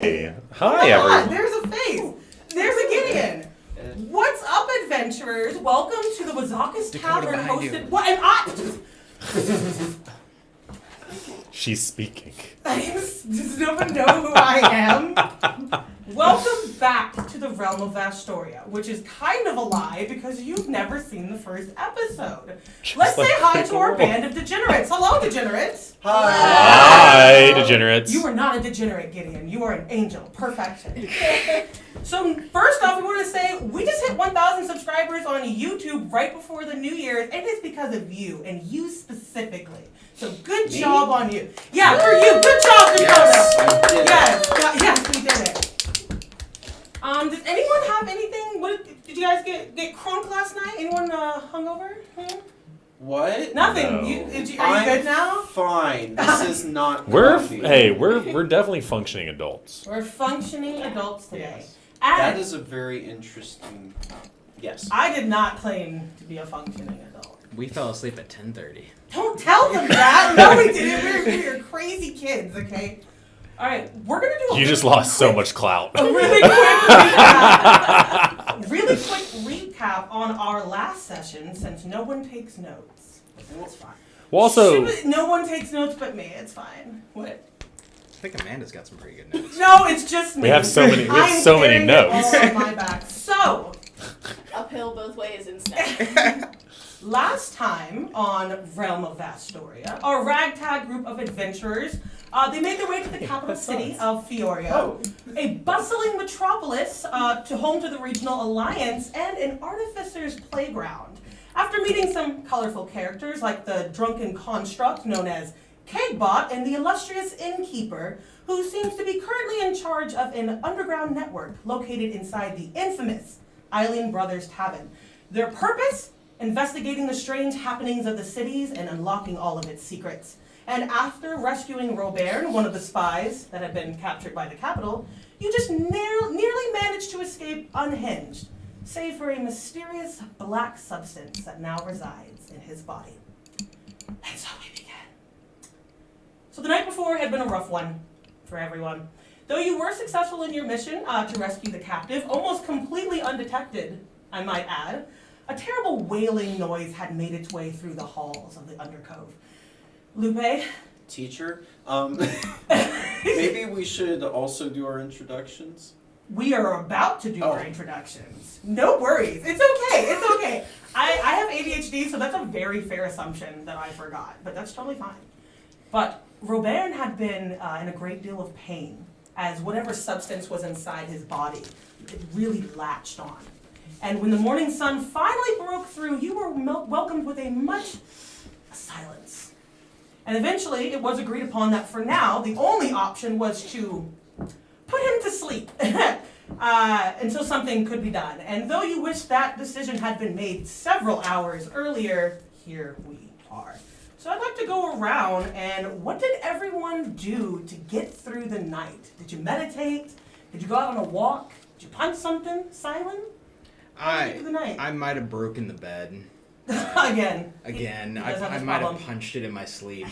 Hi, everyone. There's a face. There's a Gideon. What's up, adventurers? Welcome to the Wazakas Tavern hosted... What? And She's speaking. Does no one know who I am? Welcome back to the realm of Vastoria, which is kind of a lie because you've never seen the first episode. Let's say hi to our band of degenerates. Hello, degenerates. Hi, degenerates. You are not a degenerate, Gideon. You are an angel. Perfection. So first off, we want to say we just hit 1,000 subscribers on YouTube right before the New Year's. It is because of you, and you specifically. So good job on you. Yeah, for you. Good job, Dakota. Yes, we did it. Does anyone have anything? Did you guys get crunk last night? Anyone hungover? What? Nothing. No. Are you good now? Fine. This is not. We're definitely functioning adults. We're functioning adults today. Yes. And That is a very interesting. Yes. I did not claim to be a functioning adult. We fell asleep at 10:30. Don't tell them that. No, we didn't. We were crazy kids. Okay. All right, we're gonna do. You just lost so much clout. A really quick recap on our last session, since no one takes notes. It's fine. Well, also, no one takes notes but me. It's fine. What? I think Amanda's got some pretty good notes. No, it's just me. we have so many notes. It all on my back. So, uphill both ways instead. last time on Realm of Vastoria, our ragtag group of adventurers, they made their way to the capital city of Fioria, a bustling metropolis to home to the Regional Alliance and an artificer's playground. After meeting some colorful characters like the drunken construct known as Kegbot and the illustrious innkeeper, who seems to be currently in charge of an underground network located inside the infamous Eileen Brothers Tavern. Their purpose? Investigating the strange happenings of the cities and unlocking all of its secrets. And after rescuing Robert, one of the spies that had been captured by the capital, you just nearly managed to escape unhinged, save for a mysterious black substance that now resides in his body. And so we began. So the night before had been a rough one for everyone. Though you were successful in your mission to rescue the captive, almost completely undetected, I might add, a terrible wailing noise had made its way through the halls of the Undercove. Lupe? Teacher, maybe we should also do our introductions. We are about to do our introductions. No worries. It's okay. I have ADHD, so that's a very fair assumption that I forgot, but that's totally fine. But Robert had been in a great deal of pain, as whatever substance was inside his body, it really latched on. And when the morning sun finally broke through, you were welcomed with a silence. And eventually, it was agreed upon that for now, the only option was to put him to sleep until something could be done. And though you wish that decision had been made several hours earlier, here we are. So I'd like to go around and what did everyone do to get through the night? Did you meditate? Did you go out on a walk? Did you punch something? Silent? I might have broken the bed. Again. I might have punched it in my sleep.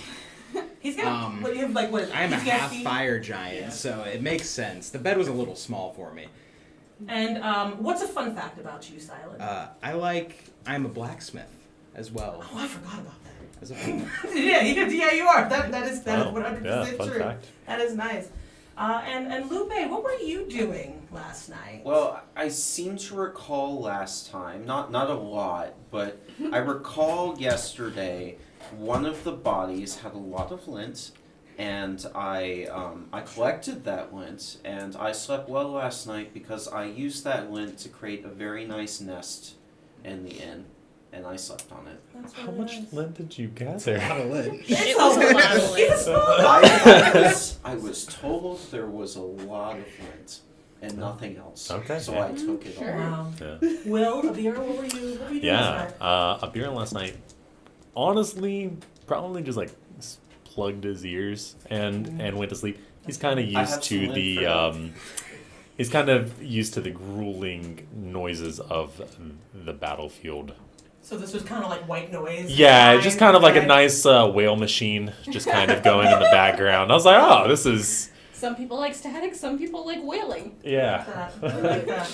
He's got what is I am a half fire giant, so it makes sense. The bed was a little small for me. And what's a fun fact about you, Silent? I'm a blacksmith as well. Oh, I forgot about that. As a fun yeah, you are. That is 100% fun true. fact. That is nice. And Lupe, what were you doing last night? Well, I seem to recall last time, not a lot, but I recall yesterday one of the bodies had a lot of lint, and I collected that lint, and I slept well last night because I used that lint to create a very nice nest in the inn, and I slept on it. That's How really much nice. lint did you gather? Out of lid. It's a lot. It's a small I was told there was a lot of lint and nothing else. Okay. So I took it all. Wow. Yeah. Will, Abir, what were you doing last night? A beer last night. Honestly, probably just plugged his ears and went to sleep. He's kind of used to the grueling noises of the battlefield. So this was kind of like white noise? Yeah, just kind of like a nice whale machine just kind of going in the background. I was like, oh, this is Some people like static, some people like wailing. Yeah. I like that.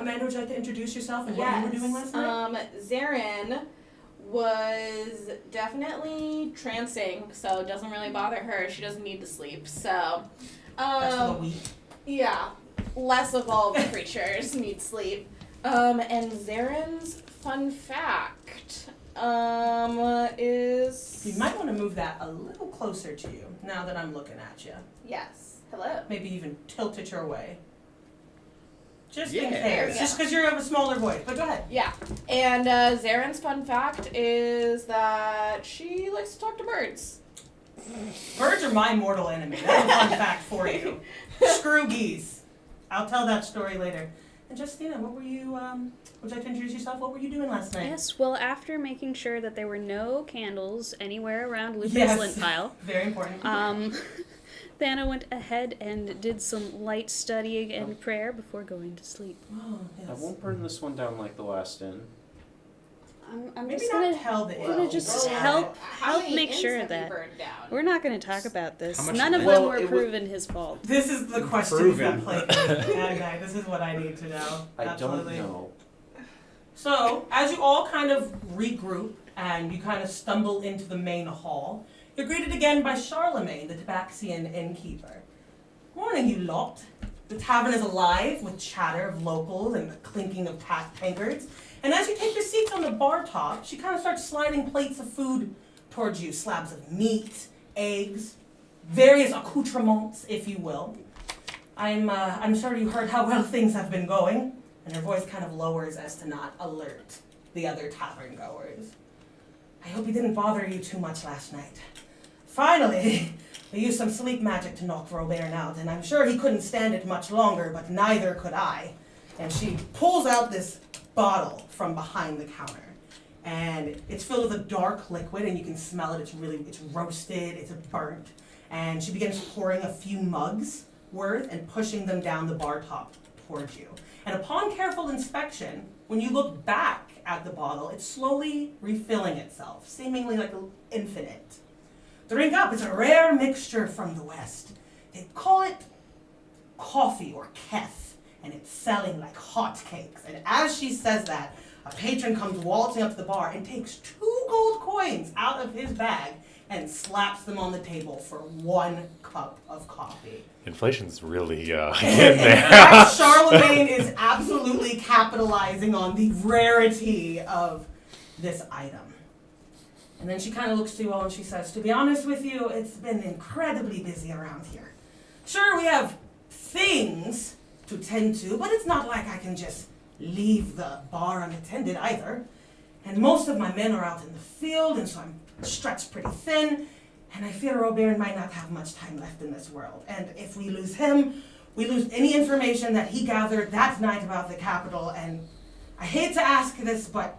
Amanda, would you like to introduce yourself and what you were doing last night? Zarin was definitely trancing, so it doesn't really bother her. She doesn't need to sleep, so. That's for the week. Yeah, less evolved creatures need sleep. And Zarin's fun fact, is. You might want to move that a little closer to you now that I'm looking at you. Yes. Hello. Maybe even tilt it your way. Just Yeah. in There we case. go. Just because you have a smaller voice. But go ahead. Yeah. And Zarin's fun fact is that she likes to talk to birds. Birds are my mortal enemy. That's a fun fact for you. Screw geese. I'll tell that story later. And Justina, what were you, would you like to introduce yourself? What were you doing last night? Yes, well, after making sure that there were no candles anywhere around Lupe's Yes. lint pile, Very important. Thana went ahead and did some light studying and prayer before going to sleep. Oh, I yes. won't burn this one down like the last inn. I'm Maybe just not gonna tell the gonna elves. just Yeah. help How many make inns sure have you that burned down? we're not going to talk about this. How much None of lint? them Well, were it would- proven his fault. This is the question Proven. from Play. Yeah, guy, this is what I need to know. I Absolutely. don't know. So, as you all kind of regroup and you kind of stumble into the main hall, you're greeted again by Charlemagne, the Tabaxian innkeeper. Morning, you lot. The tavern is alive with chatter of locals and the clinking of tankards. And as you take your seats on the bar top, she kind of starts sliding plates of food towards you. Slabs of meat, eggs, various accoutrements, if you will. I'm sure you heard how well things have been going. And her voice kind of lowers as to not alert the other tavern goers. I hope he didn't bother you too much last night. Finally, we used some sleep magic to knock Robert out, and I'm sure he couldn't stand it much longer, but neither could I. And she pulls out this bottle from behind the counter. And it's filled with a dark liquid, and you can smell it. It's roasted, it's burnt. And she begins pouring a few mugs worth and pushing them down the bar top towards you. And upon careful inspection, when you look back at the bottle, it's slowly refilling itself, seemingly like infinite. Drink up, it's a rare mixture from the West. They call it coffee or keth, and it's selling like hotcakes. And as she says that, a patron comes waltzing up to the bar and takes 2 gold coins out of his bag and slaps them on the table for 1 cup of coffee. Inflation's really in In there. fact, Charlemagne is absolutely capitalizing on the rarity of this item. And then she kind of looks to you all and she says, to be honest with you, it's been incredibly busy around here. Sure, we have things to tend to, but it's not like I can just leave the bar unattended either. And most of my men are out in the field, and so I'm stretched pretty thin. And I fear Robert might not have much time left in this world. And if we lose him, we lose any information that he gathered that night about the capital. And I hate to ask this, but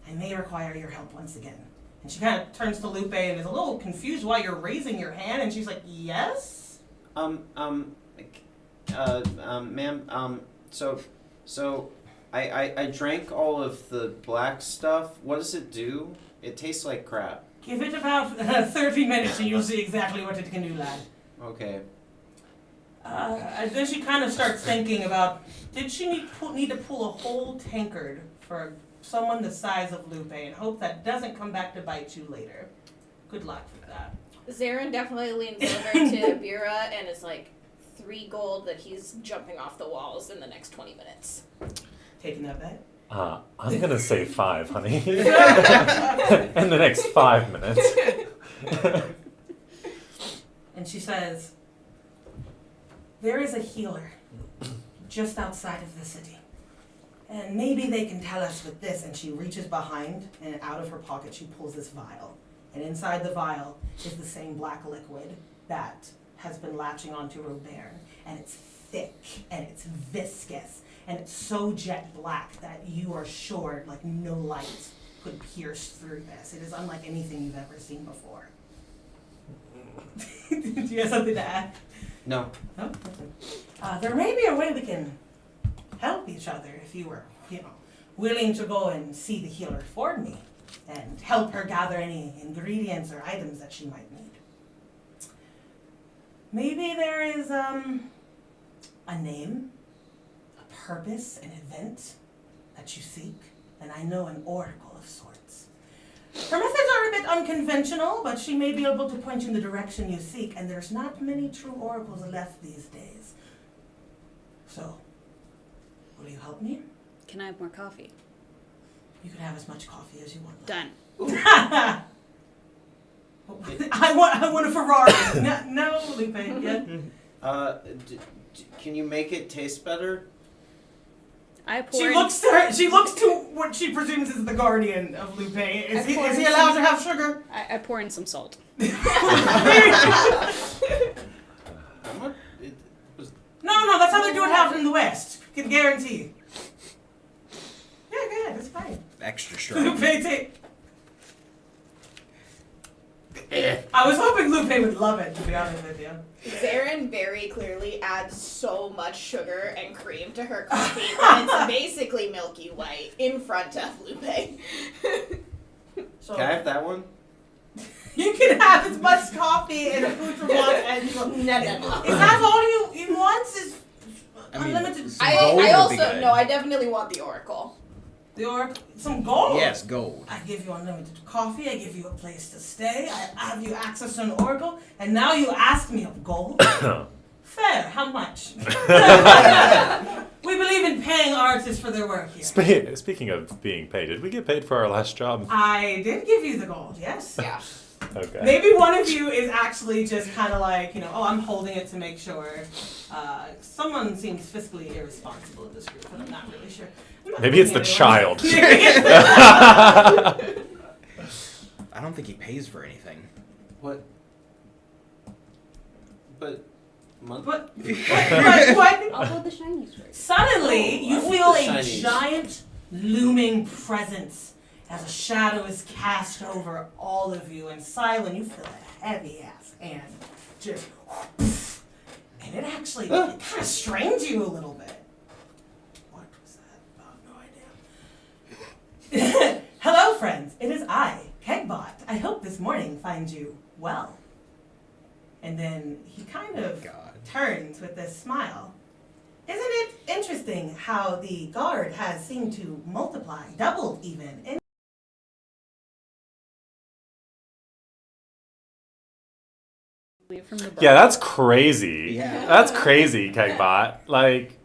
I may require your help once again. And she kind of turns to Lupe and is a little confused why you're raising your hand. And she's like, yes? Ma'am, so I drank all of the black stuff. What does it do? It tastes like crap. Give it about 30 minutes and you'll see exactly what it can do, lad. Okay. And then she kind of starts thinking about, did she need to pull a whole tankard for someone the size of Lupe and hope that doesn't come back to bite you later? Good luck with that. Zarin definitely leans over to Bira and is like, 3 gold that he's jumping off the walls in the next 20 minutes. Taking that bet? I'm gonna say 5, honey. In the next 5 minutes. And she says, there is a healer just outside of the city. And maybe they can tell us with this. And she reaches behind and out of her pocket she pulls this vial. And inside the vial is the same black liquid that has been latching onto Robert. And it's thick and it's viscous. And it's so jet black that you are sure like no light could pierce through this. It is unlike anything you've ever seen before. Do you have something to add? No. No? Okay. There may be a way we can help each other if you were, willing to go and see the healer for me and help her gather any ingredients or items that she might need. maybe there is a name, a purpose, an event that you seek, and I know an oracle of sorts. Her methods are a bit unconventional, but she may be able to point you in the direction you seek, and there's not many true oracles left these days. So, will you help me? Can I have more coffee? You can have as much coffee as you want. Done. I want a Ferrari. No, Lupe. Yeah. Can you make it taste better? I pour She in- looks to her. She looks to what she presumes is the guardian of Lupe. Is he allowed to have sugar? I pour in some salt. How much? It was No, that's how they do it out in the West. Can guarantee. Yeah, go ahead. It's fine. Extra strong. Lupe, take. I was hoping Lupe would love it, to be honest with you. Zarin very clearly adds so much sugar and cream to her coffee that it's basically milky white in front of Lupe. So Can I have that one? you can have as much coffee and a accoutrement as you want. No. If that's all you want, is I mean, unlimited. some I gold would be also good. no, I definitely want the oracle. Or some gold. Yes, gold. I give you unlimited coffee, I give you a place to stay, I have you access to an oracle, and now you ask me of gold? Fair, how much? We believe in paying artists for their work here. Speaking of being paid, did we get paid for our last job? I did give you the gold, yes? Yeah. Okay. Maybe one of you is actually just kind of like, oh, I'm holding it to make sure. Someone seems fiscally irresponsible in this group, but I'm not really sure. I'm not Maybe it's the looking at child. anyone. I don't think he pays for anything. What? But month. What? I'll hold the shiny sword. Suddenly, Oh, you I want feel the a shinies. giant looming presence as a shadow is cast over all of you. And Silent, you feel a heavy ass hand just, and it actually it kind of strained you a little bit. What was that? Oh, no idea. Hello, friends. It is I, Kegbot. I hope this morning finds you well. And then he kind of God. turns with this smile. Isn't it interesting how the guard has seemed to multiply, doubled even, in From the Yeah, that's crazy. Yeah. That's crazy, Kegbot. Like,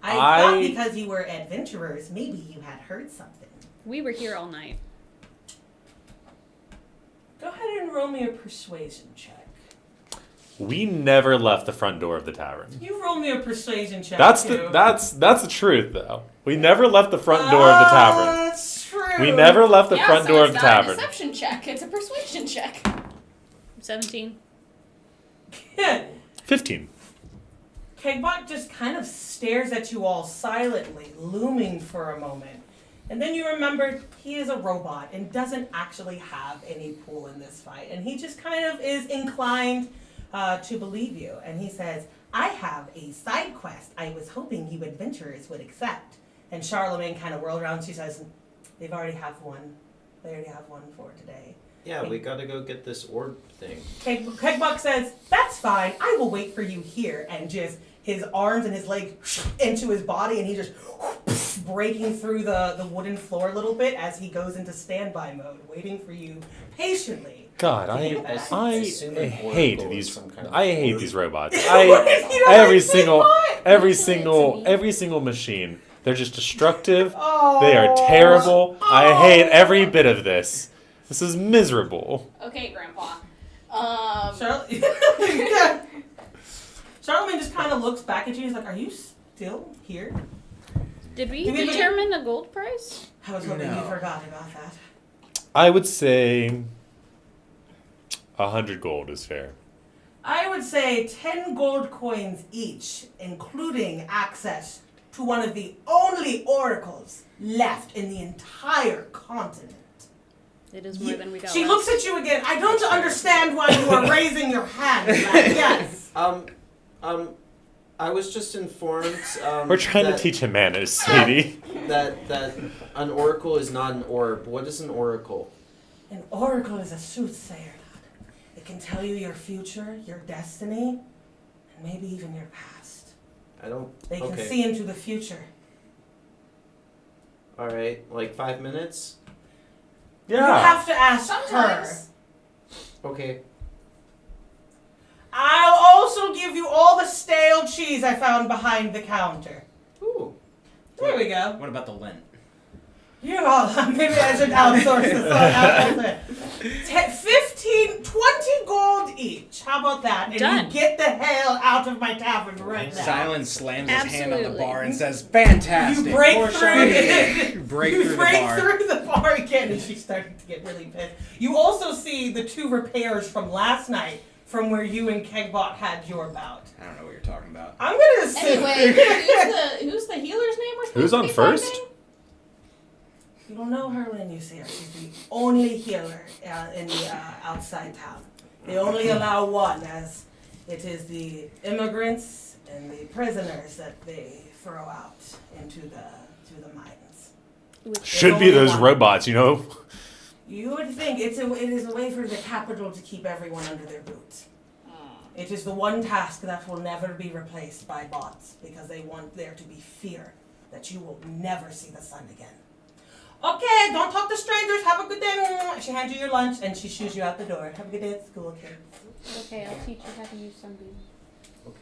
I thought I- because you were adventurers, maybe you had heard something. We were here all night. Go ahead and roll me a persuasion check. we never left the front door of the tavern. You roll me a persuasion check. That's too. the truth, though. We never left the front door of the tavern. That's true. We never left the yeah, front so door it's of the not a tavern. deception check, it's a persuasion check. 17. 15. Kegbot just kind of stares at you all silently, looming for a moment. And then you remember he is a robot and doesn't actually have any pull in this fight. And he just kind of is inclined to believe you. And he says, I have a side quest I was hoping you adventurers would accept. And Charlemagne kind of whirled around. She says, they've already have one. They already have one for today. Yeah, we gotta go get this orb thing. Kegbot says, that's fine. I will wait for you here. And just his arms and his legs into his body, and he just breaking through the wooden floor a little bit as he goes into standby mode, waiting for you patiently. God, I assume an hate oracle is these. some kind of I hate orb. these robots. What is he not every like single, Kegbot? every single machine. They're just destructive. Oh. They are terrible. I hate every bit of this. This is miserable. Okay, Grandpa. Charlemagne just kind of looks back at you. He's like, are you still here? Did we Give me the- determine a gold price? I was hoping you No. forgot about that. I would say 100 gold is fair. I would say 10 gold coins each, including access to one of the only oracles left in the entire continent. It is more than we got. She last. looks at you again. I don't understand why you are raising your hand. Like, yes. I was just informed. We're trying to that- teach him manners, sweetie. that an oracle is not an orb. What is an oracle? An oracle is a soothsayer. It can tell you your future, your destiny. and maybe even your past. I don't. They can Okay. see into the future. All right, like 5 minutes. You have to ask Sometimes. her. Okay. I'll also give you all the stale cheese I found behind the counter. Ooh. There we go. What about the lint? You all, maybe I should outsource this. 15, 20 gold each. How about that? And Done. you get the hell out of my tavern right now. Silence slams his hand on the Absolutely. bar and says, "Fantastic." You break More through champagne. it. break You through break the bar. through the bar again, and she's starting to get really pissed. You also see the 2 repairs from last night, from where you and Kegbot had your bout. I don't know what you're talking about. I'm gonna assume. Anyway, who's the healer's name we're supposed Who's to on be first? finding? You don't know her when you see her. She's the only healer in the outside town. They only allow one, as it is the immigrants and the prisoners that they throw out into the mines. Should be those robots, you know? You would think it is a way for the capital to keep everyone under their boots. It is the one task that will never be replaced by bots, because they want there to be fear that you will never see the sun again. Okay, don't talk to strangers. Have a good day. She hands you your lunch and she shoos you out the door. Have a good day at school, kids. Okay, I'll teach you how to use Sunbeam.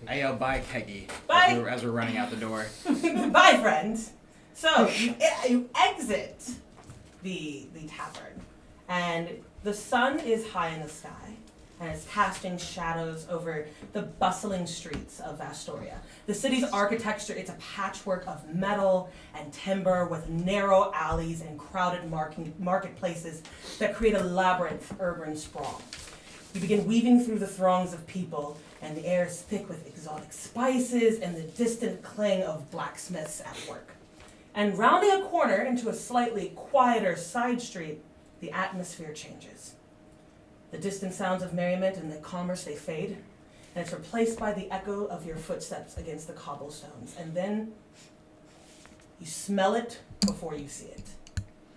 I yell, "Bye, Keggy," Bye. as we're running out the door. Bye, friends. So you exit the tavern, and the sun is high in the sky, and it's casting shadows over the bustling streets of Vastoria. The city's architecture, it's a patchwork of metal and timber with narrow alleys and crowded marketplaces that create a labyrinth urban sprawl. You begin weaving through the throngs of people, and the air is thick with exotic spices and the distant clang of blacksmiths at work. And rounding a corner into a slightly quieter side street, the atmosphere changes. The distant sounds of merriment and the commerce, they fade, and it's replaced by the echo of your footsteps against the cobblestones. And then you smell it before you see it,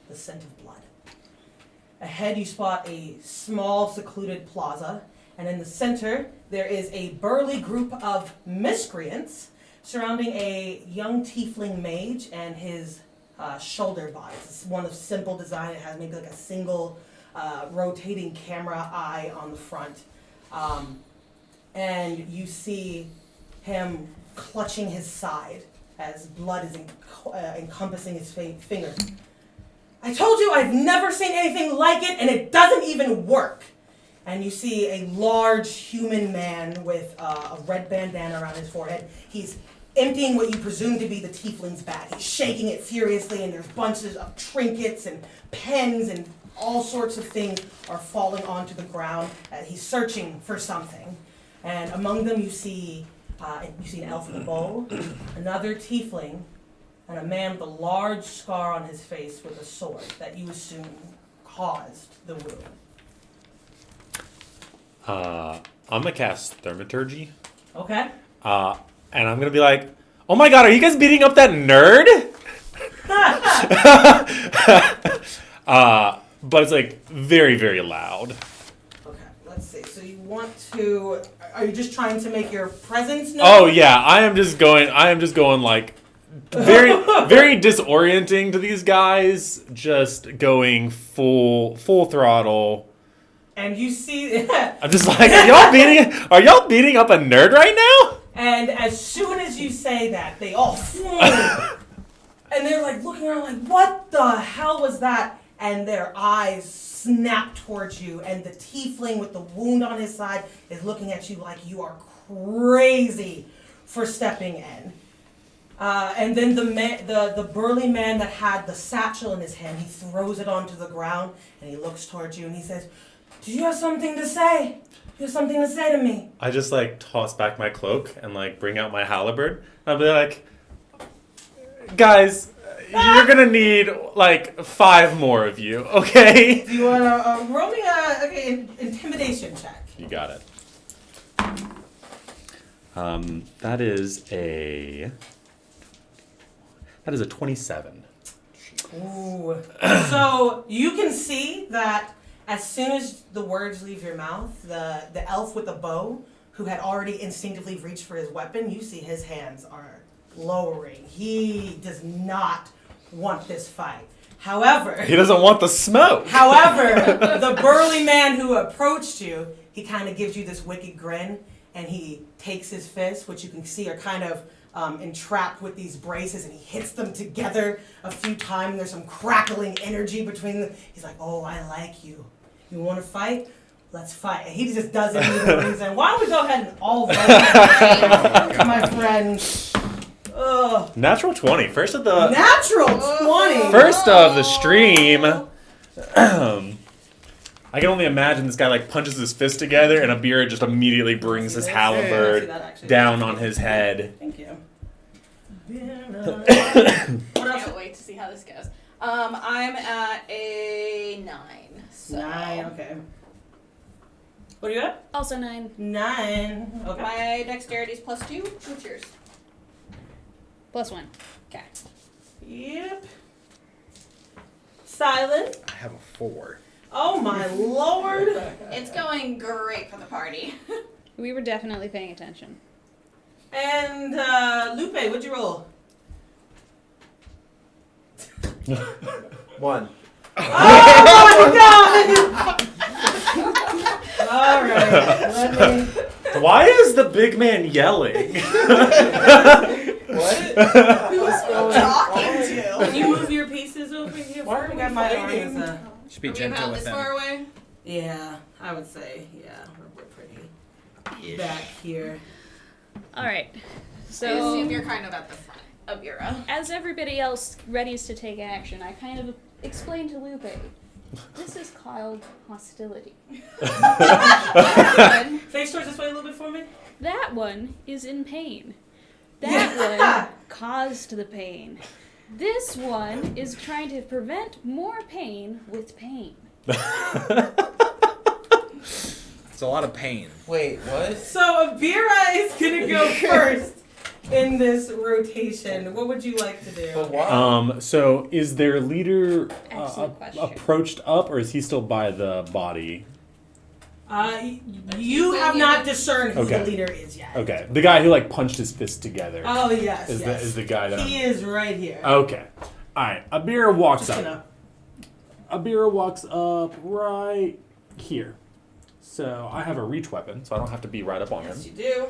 the scent of blood. Ahead you spot a small secluded plaza, and in the center there is a burly group of miscreants surrounding a young tiefling mage and his shoulder bodies. It's one of simple design. It has maybe like a single rotating camera eye on the front. And you see him clutching his side as blood is encompassing his fingers. I told you I've never seen anything like it, and it doesn't even work. And you see a large human man with a red bandana around his forehead. He's emptying what you presume to be the tiefling's bag. He's shaking it furiously, and there's bunches of trinkets and pens and all sorts of things are falling onto the ground. He's searching for something. And among them you see an elf with a bow, another tiefling, and a man with a large scar on his face with a sword that you assume caused the wound. I'm gonna cast Thaumaturgy. Okay? And I'm gonna be like, "Oh my god, are you guys beating up that nerd?" But it's like very, very loud. Okay, let's see. So you want to... Are you just trying to make your presence known? Oh yeah, I am just going like very, very disorienting to these guys. Just going full throttle. And you see... I'm just like, are y'all beating up a nerd right now? And as soon as you say that, they all float. And they're like looking around like, what the hell was that? And their eyes snap towards you, and the tiefling with the wound on his side is looking at you like you are crazy for stepping in. And then the burly man that had the satchel in his hand, he throws it onto the ground, and he looks towards you, and he says, "Do you have something to say? You have something to say to me?" I just like toss back my cloak and like bring out my halberd. I'll be like, "Guys, you're gonna need like 5 more of you, okay?" Do you want to roll me a intimidation check? You got it. That is a 27. Ooh. So you can see that as soon as the words leave your mouth, the elf with the bow who had already instinctively reached for his weapon, you see his hands are lowering. He does not want this fight. However, He doesn't want the smoke. the burly man who approached you, he kind of gives you this wicked grin, and he takes his fists, which you can see are kind of entrapped with these braces, and he hits them together a few times. There's some crackling energy between them. He's like, oh, I like you. You want to fight? Let's fight. And he just doesn't even reason. Why don't we go ahead and all vote, my friend? Ugh. Natural 20. First of the Natural 20. first of the stream. I can only imagine this guy like punches his fist together, and Abira just immediately brings his halberd down on his head. Thank you. What Can't else? wait to see how this goes. I'm at a 9. So 9. Okay. What do you got? Also 9. 9. Okay. My dexterity's +2. What's yours? +1. Okay. Yep. Silent. I have a 4. Oh my lord. It's going great for the party. We were definitely paying attention. And Lupe, what'd you roll? 1. Oh my god! Alright, let me. Why is the big man yelling? What? What's going Talking on? to. Can you move your pieces over here? Why are I we got my fighting? arms. Should be Are we gentle about with this them. far away? Yeah, I would say, yeah, we're pretty back here. Alright. So I assume So, you're kind of at the front of your as everybody else readies to take action, I kind of explained to Lupe, this is called hostility. That one- Face towards this way a little bit for me. That one is in pain. That one caused the pain. This one is trying to prevent more pain with pain. It's a lot of pain. Wait, what? So Abira is gonna go first in this rotation. What would you like to do? But why? So is their leader Excellent question. approached up, or is he still by the body? You have not discerned who Okay. the leader is yet. Okay, the guy who like punched his fist together Oh yes, is yes. the guy that. He is right here. Okay, all right. Abira walks Just up. gonna. Abira walks up right here. So I have a reach weapon, so I don't have to be right up on him. Yes, you do.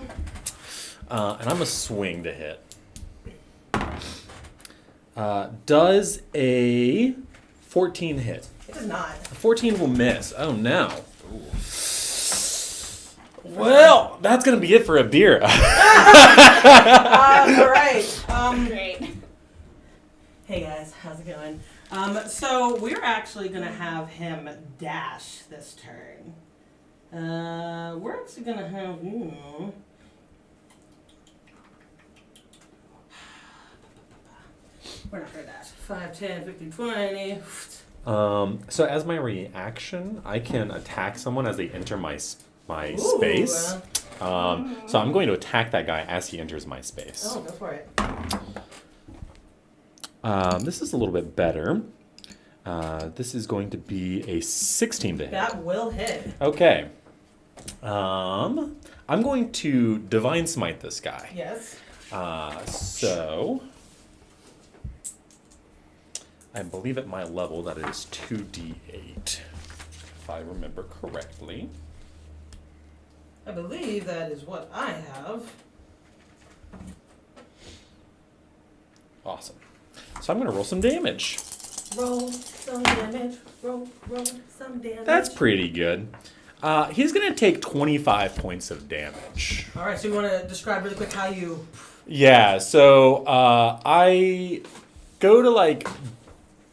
And I'm a swing to hit. Does a 14 hit? It does not. A 14 will miss. Oh no. Well, that's gonna be it for Abira. All right. Great. Hey guys, how's it going? So we're actually gonna have him dash this turn. We're actually gonna have. We're not gonna dash. 5, 10, 15, 20. So as my reaction, I can attack someone as they enter my Ooh, space. So I'm going to attack that guy as he enters my space. Oh, go for it. This is a little bit better. This is going to be a 16 to hit. That will hit. Okay. I'm going to Divine Smite this guy. Yes. So I believe at my level that is 2d8, if I remember correctly. I believe that is what I have. Awesome. So I'm going to roll some damage. Roll some damage. Roll some damage. That's pretty good. He's going to take 25 points of damage. All right, so you want to describe really quick how you... Yeah, so I go to like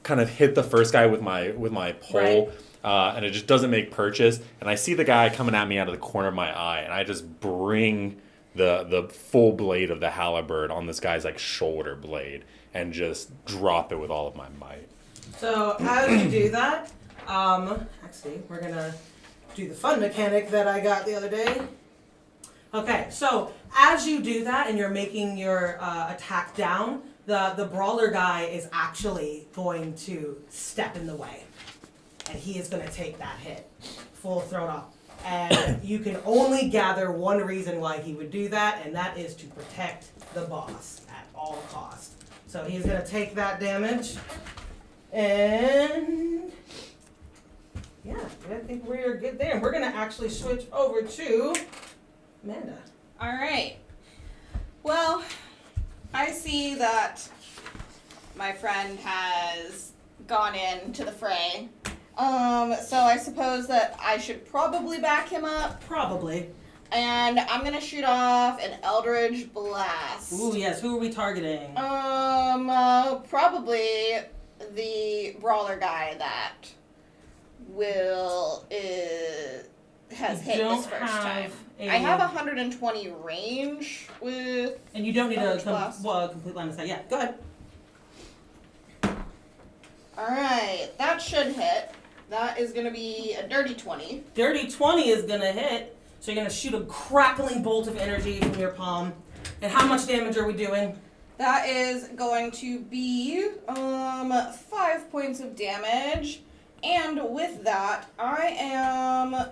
kind of hit the first guy with my pole, and it just doesn't make purchase. And I see the guy coming at me out of the corner of my eye, and I just bring the full blade of the halberd on this guy's like shoulder blade and just drop it with all of my might. So as you do that, actually, we're going to do the fun mechanic that I got the other day. Okay, so as you do that and you're making your attack down, the brawler guy is actually going to step in the way. And he is going to take that hit. Full throat off. And you can only gather one reason why he would do that, and that is to protect the boss at all costs. So he's gonna take that damage, and yeah, I think we're good there. We're gonna actually switch over to Amanda. All right. Well, I see that my friend has gone into the fray. So I suppose that I should probably back him up. Probably. And I'm gonna shoot off an Eldritch Blast. Ooh, yes. Who are we targeting? Probably the brawler guy that has hit this first time. I have 120 range with. And you don't need a Eldritch Blast. complete line of sight. Yeah, go ahead. Alright, that should hit. That is gonna be a dirty 20. Dirty 20 is gonna hit. So you're gonna shoot a crackling bolt of energy from your palm. And how much damage are we doing? That is going to be 5 points of damage. And with that, I am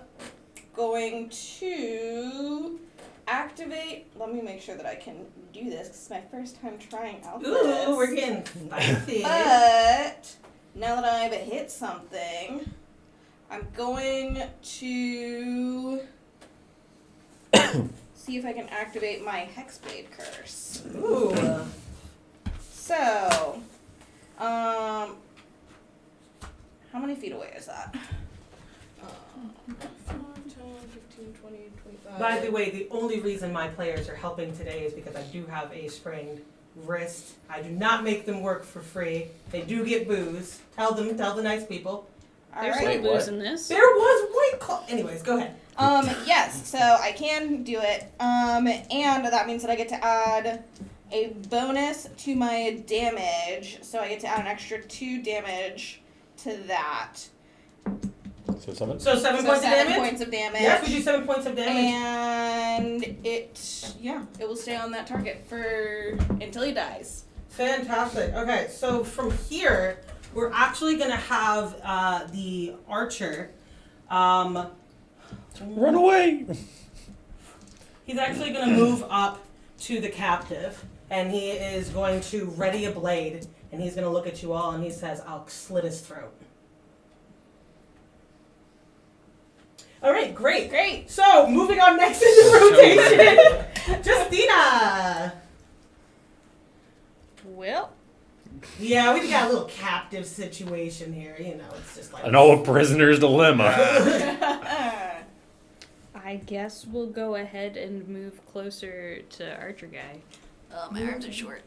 going to activate. Let me make sure that I can do this because it's my first time trying out this. Ooh, we're getting fancy. But now that I've hit something, I'm going to see if I can activate my Hexblade Curse. Ooh. So, how many feet away is that? 5, 10, 15, 20, 25. By the way, the only reason my players are helping today is because I do have a sprained wrist. I do not make them work for free. They do get booze. Tell the nice people. There's Alright. no booze in this. There was White Claw. Anyways, go ahead. Yes, so I can do it. And that means that I get to add a bonus to my damage. So I get to add an extra 2 damage to that. So 7? So 7 So points of 7 damage? points of damage. Yes, we do 7 points of damage. And it will stay on that target until he dies. Fantastic. Okay, so from here, we're actually going to have the archer. Run away! He's actually going to move up to the captive, and he is going to ready a blade, and he's going to look at you all, and he says, I'll slit his throat. All right, great. Great. So, moving on next in the rotation, Justina. Well, Yeah, we've got a little captive situation here. You know, it's just like An old prisoner's dilemma. I guess we'll go ahead and move closer to Archer Guy. Oh, my arms are short.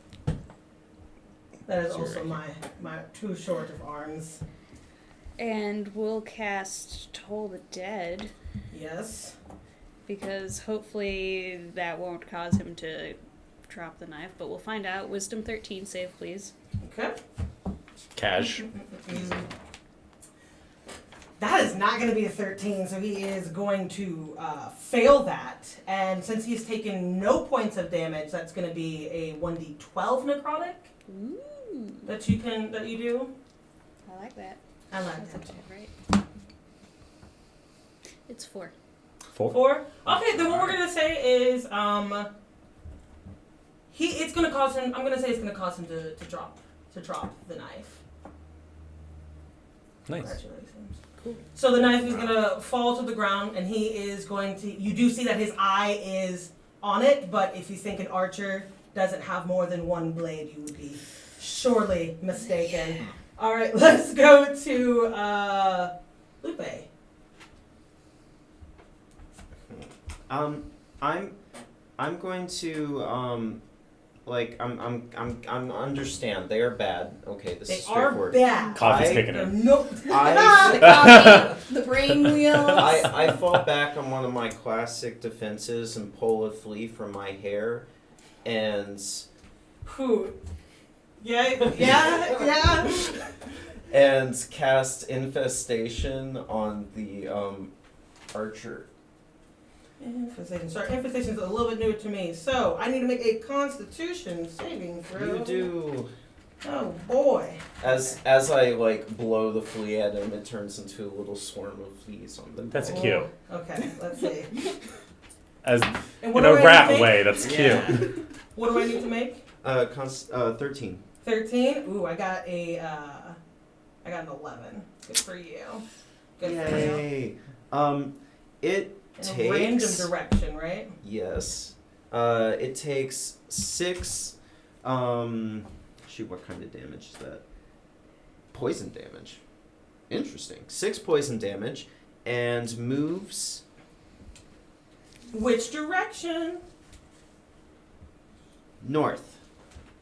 That is also my too short of arms. And we'll cast Toll the Dead, Yes. because hopefully that won't cause him to drop the knife, but we'll find out. Wisdom 13 save, please. Okay. Cash. That is not going to be a 13, so he is going to fail that. And since he's taken no points of damage, that's going to be a 1d12 necrotic Ooh, that you do. I like that. I like That's that. actually right. It's 4. 4? 4. Okay, then what we're going to say is it's going to cause him. I'm going to say it's going to cause him to drop the knife. Nice. Congratulations. Cool. So the knife is going to fall to the ground, and he is going to. You do see that his eye is on it, but if you think an archer doesn't have more than one blade, you would be sorely mistaken. All right, let's go to Lupe. I'm going to I'm understand they are bad. Okay, this They is are straightforward. bad. Coffee's I- kicking They're in. no. I- The coffee, the brain wheels. I fall back on one of my classic defenses and pull a flea from my hair, and Who? Yeah. and cast infestation on the archer. Infestation. Sorry, infestation is a little bit new to me, so I need to make a Constitution saving throw. You do. Oh boy. As I like blow the flea at him, it turns into a little swarm of fleas on the. That's ball. cute. Okay, let's see. As And in do a I need rat to make? way, that's cute. Yeah. What do I need to make? 13. 13. Ooh, I got an 11. Good for you. Good for you. Yay. It In takes. a random direction, right? Yes. It takes 6. Shoot, what kind of damage is that? Poison damage. Interesting. 6 poison damage, and moves. Which direction? North.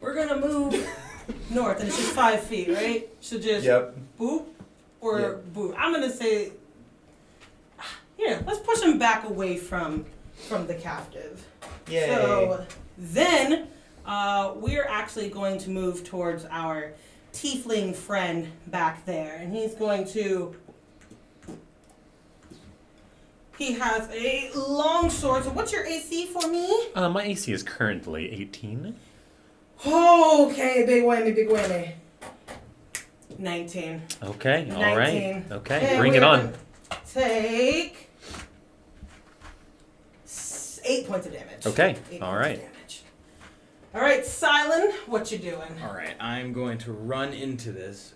We're gonna move north, and it's just 5 feet, right? So just boop or Yep. boop. I'm gonna say, here, let's push him back away from the captive. Yay. So then we're actually going to move towards our tiefling friend back there, and he's going to. He has a long sword. So what's your AC for me? My AC is currently 18. Okay, big whammy, big whammy. 19. Okay, all 19. right. Okay, And bring it we're on. gonna Take 8 points of damage. Okay, 8 all points right. of damage. All right, Silent, what you doing? All right, I'm going to run into this.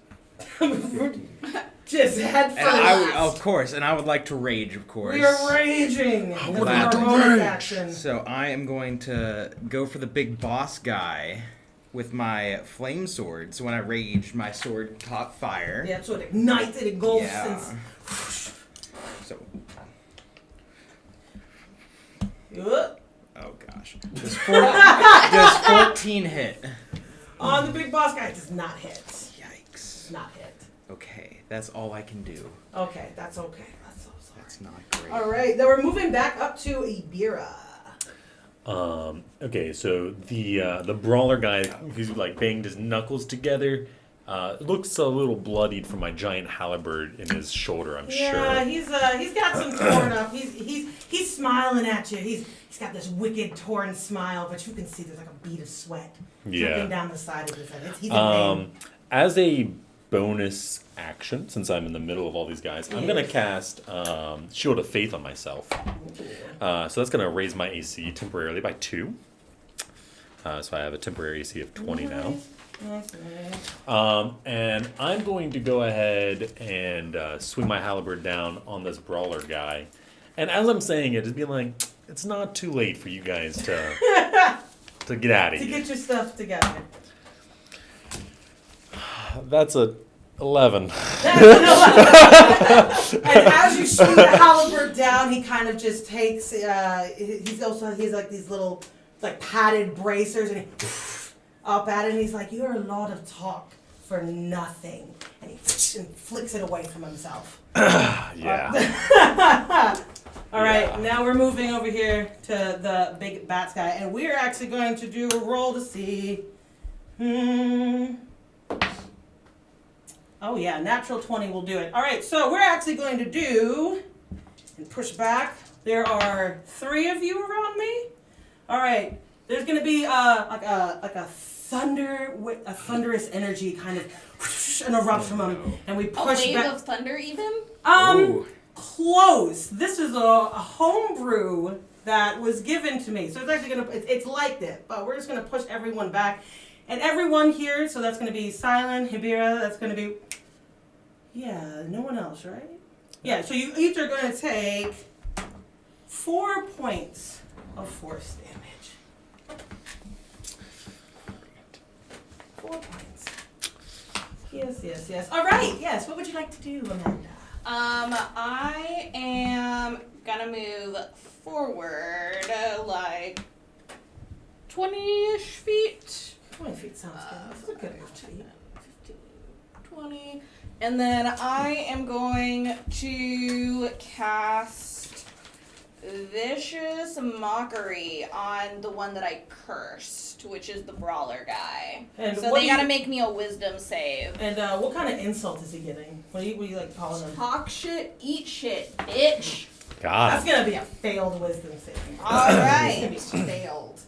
Just head And I would, first. of course, and I would like to rage, of course. We are raging. Because of like our to bonus rage. action. So I am going to go for the big boss guy with my flame sword. So when I rage, my sword caught fire. Yeah, so it ignites, it engulfs, Yeah. and So, oh gosh. Does 14 hit? on the big boss guy, it does not hit. Yikes. Does not hit. Okay, that's all I can do. Okay, that's okay. That's so sorry. That's not great. All right, then we're moving back up to Ibira. Okay, so the brawler guy who's like banged his knuckles together looks a little bloodied from my giant halberd in his shoulder, I'm Yeah, sure. he's got some torn up. He's smiling at you. He's got this wicked torn smile, but you can see there's like a bead of sweat dripping down the side of his head. He's in pain. As a bonus action, since I'm in the middle of all these guys, I'm gonna cast Shield of Faith on myself. So that's gonna raise my AC temporarily by 2. So I have a temporary AC of 20 now. Nice. And I'm going to go ahead and swing my halberd down on this brawler guy. And as I'm saying it, just be like, it's not too late for you guys to get out of To here. get your stuff together. That's a 11. And as you swing the halberd down, he kind of just takes. He's like these little like padded bracers, and he up at it, and he's like, "You're a lot of talk for nothing," and he and flicks it away from himself. Yeah. All right, Yeah. now we're moving over here to the big bats guy, and we're actually going to do a roll to see. Oh yeah, natural 20 will do it. All right, so we're actually going to do and push back. There are 3 of you around me. All right, there's going to be like a thunderous energy kind of and erupts from him, and we A push wave back. of thunder, even? Ooh. Close. This is a homebrew that was given to me, so it's actually it's like that, but we're just gonna push everyone back, and everyone here. So that's gonna be Silent, Hibira. That's gonna be, yeah, no one else, right? Yeah. So you each are gonna take 4 points of force damage. 4 points. Yes. All right. Yes. What would you like to do, Amanda? I am gonna move forward like 20-ish feet. 20 feet sounds good. That's a good enough feet. 15, 20. And then I am going to cast Vicious Mockery on the one that I cursed, which is the brawler guy. And So what they do gotta you- make me a wisdom save. And what kind of insult is he getting? What are you like calling him? Talk shit, eat shit, bitch. God. That's gonna be a failed wisdom saving. All It's right. gonna be failed.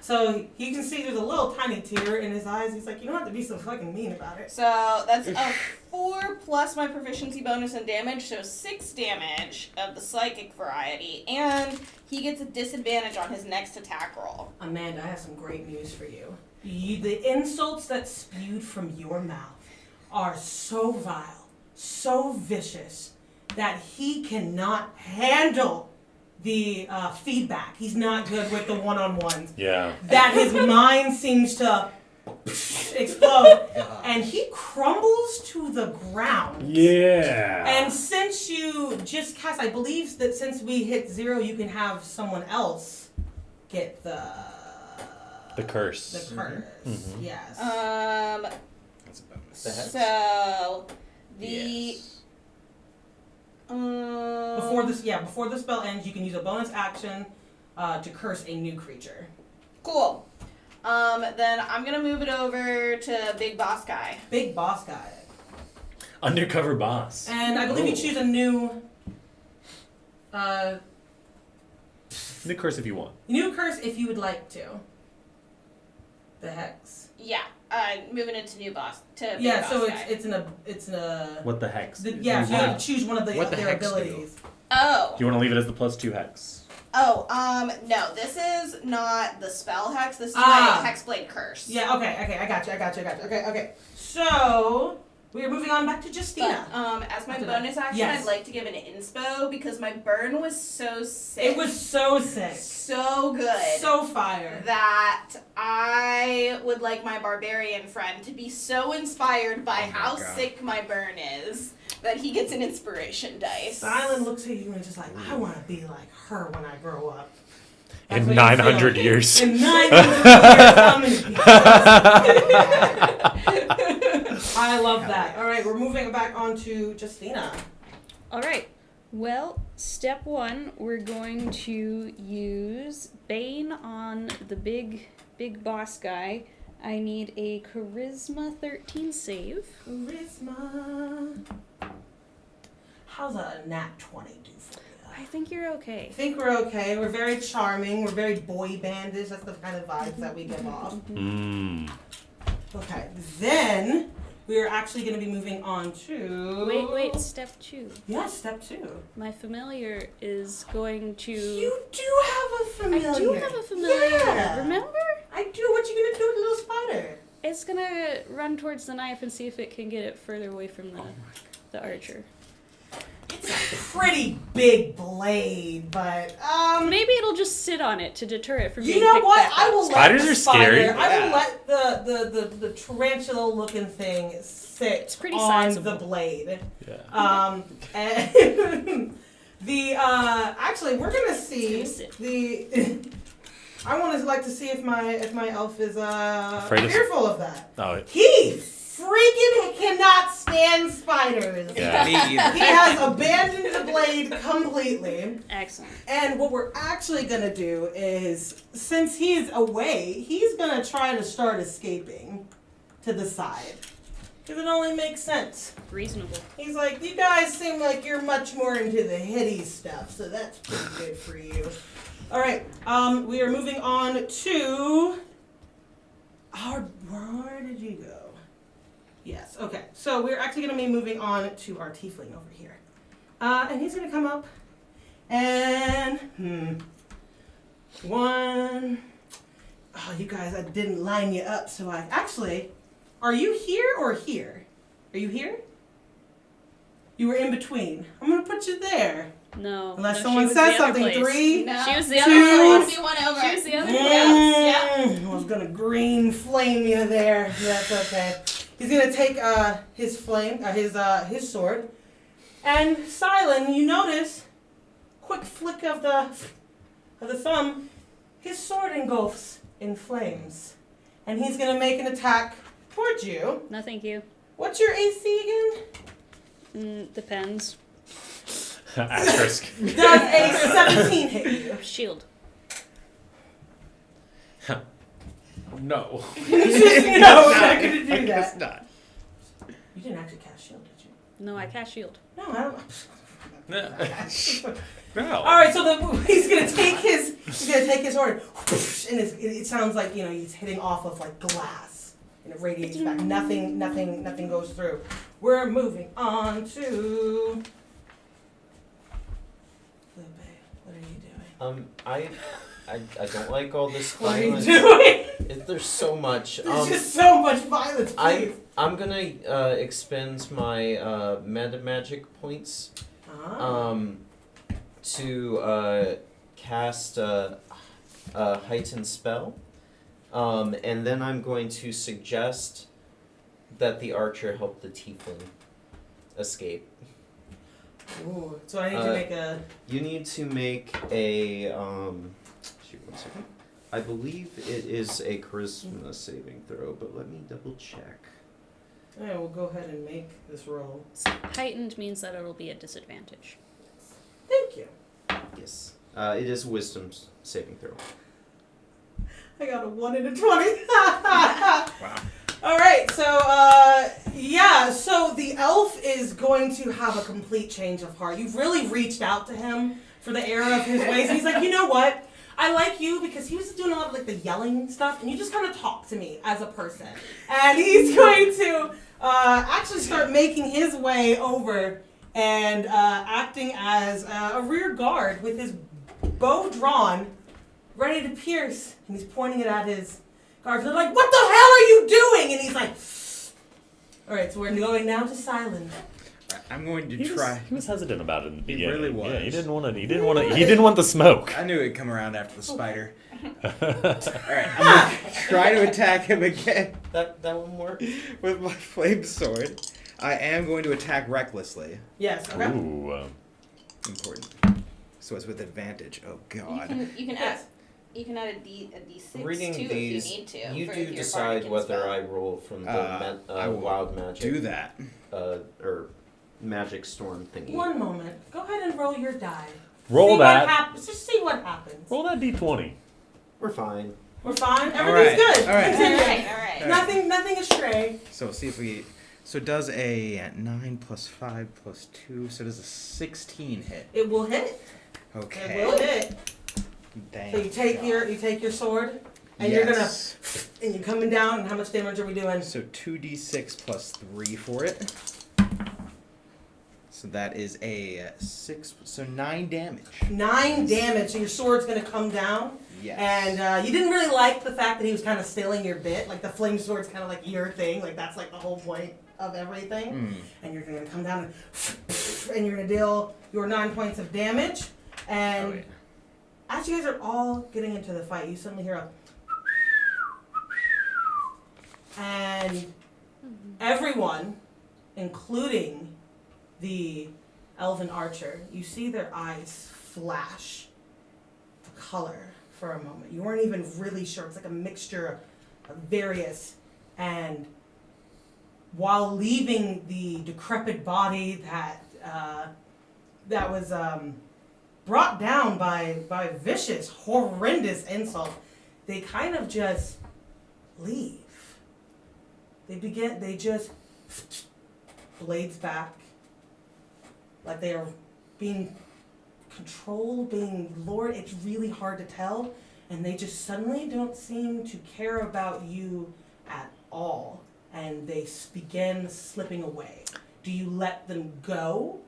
So he can see there's a little tiny tear in his eyes. He's like, you don't have to be so fucking mean about it. So that's a 4 plus my proficiency bonus and damage, so 6 damage of the psychic variety, and he gets a disadvantage on his next attack roll. Amanda, I have some great news for you. The insults that spewed from your mouth are so vile, so vicious, that he cannot handle the feedback. He's not good with the one-on-ones. Yeah. That his mind seems to explode, and he crumbles to the ground. Yeah. And since you just cast, I believe that since we hit 0, you can have someone else get the curse. The curse. Mhm. Yes. That's a bonus. The hex? So the Yes. Before the spell ends, you can use a bonus action to curse a new creature. Cool. Then I'm gonna move it over to Big Boss Guy. Big boss guy. Undercover boss. And I believe you choose a new New curse if you want. curse if you would like to. The hex. Yeah, moving it to Big Boss Yeah, so Guy. it's in a What the hex? so you have to choose one of What the their hex do? abilities. Oh. Do you want to leave it as the +2 hex? No, this is not the spell hex, this is Ah. my Hexblade Curse. Yeah, okay, I got you. Okay. So we are moving on back to But, Justina. as my After that. bonus action, Yes. I'd like to give an inspo because my burn was so sick. It was so sick. so good. So fire. That I would like my barbarian friend to be so inspired by Oh my how God. sick my burn is that he gets an inspiration dice. Silent looks at you and is just like, I want to be like her when I grow up. That's In what you 900 feel. years. In 900 years, I'm gonna be I love that. All right, we're moving back on to Justina. All right. Well, step 1, we're going to use Bane on the big boss guy. I need a Charisma 13 save. Charisma. How's a nat 20 do for you? I think you're okay. I think we're okay. We're very charming. We're very boy bandish. That's the kind of vibes that we give off. Mmm. Okay, then we are actually going to be moving on to. Wait, step 2. Yeah, step 2. My familiar is going to... You do have a familiar. I do have a familiar. Yeah. Remember? I do. What you gonna do with the little spider? It's gonna run towards the knife and see if it can get it further away from the archer. It's a pretty big blade, but Maybe it'll just sit on it to deter it from you being know picked what? back I up. will let Spiders the are spider, scary. I will let the tarantula-looking thing sit It's pretty on sizable. the blade. Yeah. And the actually, we're gonna see It's gonna sit. the. I want to like to see if my elf is Afraid of- fearful of that. Oh, He freaking cannot stand spiders. Yeah. Me either. He has abandoned the blade completely. Excellent. And what we're actually gonna do is, since he's away, he's gonna try to start escaping to the side. Because it only makes sense. Reasonable. He's like, you guys seem like you're much more into the hitty stuff, so that's pretty good for you. Alright, we are moving on to where did you go? Yes, okay. So we're actually gonna be moving on to our tiefling over here. And he's gonna come up and oh, you guys, I didn't line you up, so I actually, are you here or here? Are you here? You were in between. I'm gonna put you there. No. Unless no, someone she was says the other something. place. 3, No. She was the Two. other I want place. to be one over. She was the other place. Yes, I was gonna green flame you there. That's okay. He's gonna take his flame, his sword, and Silent. You notice, quick flick of the thumb, his sword engulfs in flames, and he's gonna make an attack towards you. No, thank you. What's your AC again? Depends. Asterisk. Does a 17 hit you? Shield. No. No, we're not gonna do I guess that. not. You didn't actually cast shield, did you? No, I cast shield. No, I don't. No. All right, so he's gonna take his sword, and it sounds like he's hitting off of like glass, and it radiates back. Nothing goes through. We're moving on to. What are you doing? I don't like all this What are you violence. doing? There's so much. There's just so much violence. Please. I'm gonna expend my meta magic points to cast a heightened spell, and then I'm going to suggest that the archer help the tiefling escape. Ooh, so I need to make a. You need to make a shoot, 1 second. I believe it is a charisma saving throw, but let me double check. Yeah, we'll go ahead and make this roll. Heightened means that it'll be a disadvantage. Thank you. Yes. It is wisdom saving throw. I got a 1 and a 20. Wow. All right, so so the elf is going to have a complete change of heart. You've really reached out to him for the error of his ways. And he's like, you know what? I like you because he was doing a lot of like the yelling stuff, and you just kind of talk to me as a person. And he's going to actually start making his way over and acting as a rear guard with his bow drawn, ready to pierce. And he's pointing it at his guards. They're like, "What the hell are you doing?" And he's like, "All right, so we're going now to silent." I'm going to He try. was hesitant about it in the He beginning. really was. Yeah, he didn't want to. He didn't want the smoke. I knew it'd come around after the spider. Alright, I'm going to try to attack him again That one worked. with my flame sword. I am going to attack recklessly. Yes. Okay. Ooh. Important. So it's with advantage. Oh god. You can add a d6 Reading too these, if you need to. you for do your decide bardic whether spell. I roll from the I will wild magic. Do that. Or magic storm thingy. One moment. Go ahead and roll your die. Roll see that. What happens. Just see what happens. Roll that d20. We're fine. We're fine. All Everything's right. good. All right. Continue. All right. Nothing astray. So we'll see if we. So it does a 9 plus 5 plus 2. So does a 16 hit. It will hit. Okay. It will hit. Dang. So you take your sword, and you're you're coming down. And how much damage are we doing? So 2d6 plus 3 for it. So that is a 6. So 9 damage. 9 damage. So your sword's gonna come down. Yes. And you didn't really like the fact that he was kind of stealing your bit. Like the flame sword's kind of like your thing. Like that's like the whole point of everything. And you're gonna come down and you're gonna deal your 9 points of damage. And Oh, yeah. as you guys are all getting into the fight, you suddenly hear and everyone, including the elven archer, you see their eyes flash the color for a moment. You weren't even really sure. It's like a mixture of various. And while leaving the decrepit body that was brought down by vicious, horrendous insult, they kind of just leave. They just blades back, like they are being controlled, being lured. It's really hard to tell, and they just suddenly don't seem to care about you at all, and they begin slipping away. Do you let them go,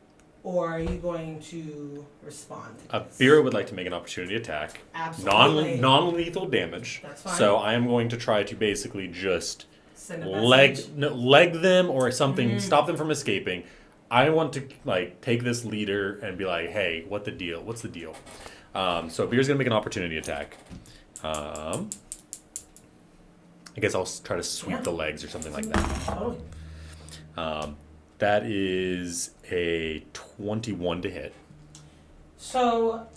or are you going to respond to this? Vera would like to make an opportunity attack. Absolutely. Non-lethal damage. That's fine. So I am going to try to basically just Send a message. leg them or something, stop them from escaping. I want to take this leader and be like, hey, what's the deal? So Beer's gonna make an opportunity attack. I guess I'll try to sweep the legs or something like that. Totally. That is a 21 to hit. So,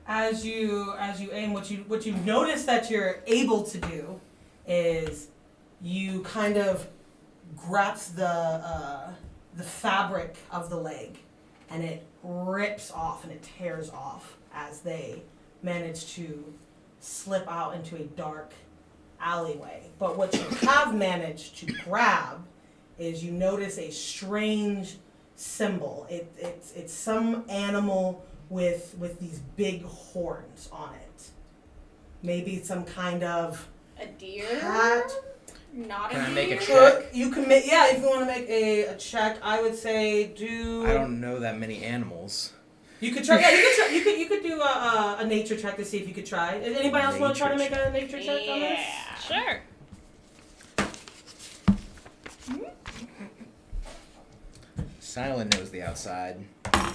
as you aim, what you notice that you're able to do is you kind of grasp the fabric of the leg, and it rips off and it tears off as they manage to slip out into a dark alleyway. But what you have managed to grab is you notice a strange symbol. It's some animal with these big horns on it. Maybe some kind of A deer? cat. Not Can a I deer? make a Could, you can make, yeah, if you want to make a check, I would say do. I don't know that many animals. You could try. Yeah, you could try. You could do a nature check to see if you could try. Does anybody else want to try to make a nature check on this? Sure. Silent knows the outside.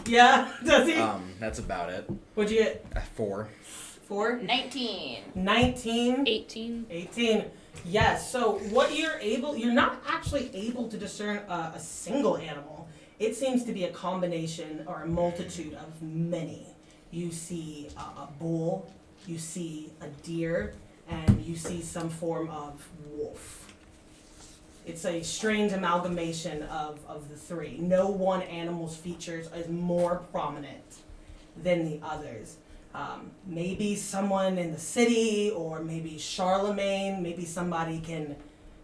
Yeah, does he? That's about it. What'd you get? 4. 4? 19. 19. 18. 18. Yes. So what you're not actually able to discern a single animal. It seems to be a combination or a multitude of many. You see a bull, you see a deer, and you see some form of wolf. It's a strange amalgamation of the three. No one animal's features is more prominent than the others. Maybe someone in the city, or maybe Charlemagne, maybe somebody can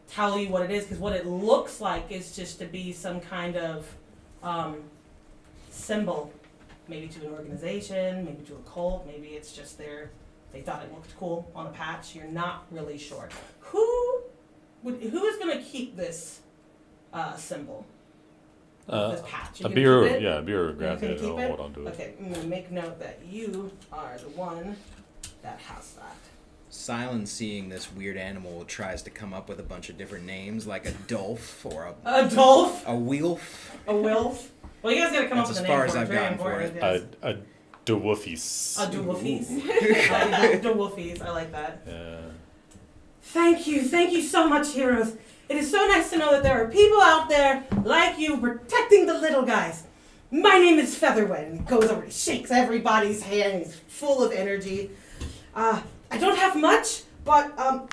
tell you what it is, because what it looks like is just to be some kind of symbol, maybe to an organization, maybe to a cult, maybe it's just they thought it looked cool on a patch. You're not really sure. Who is going to keep this symbol? This patch? You A gonna beer, keep it? yeah, a beer You grab gonna it. keep I'll it? hold on to it. Okay, I'm gonna make note that you are the one that has that. Silent, seeing this weird animal, tries to come up with a bunch of different names, like a dolph or A dolph, a wheelf. a wilf. Well, you guys gotta come That's up with as a far name as for it. I've Very gotten for important. it. Yes. A dewoofies. A dewoofies. Dewoofies. I like that. Yeah. Thank you so much, heroes. It is so nice to know that there are people out there like you protecting the little guys. My name is Featherwed, and he goes over and shakes everybody's hand. He's full of energy. I don't have much, but oh,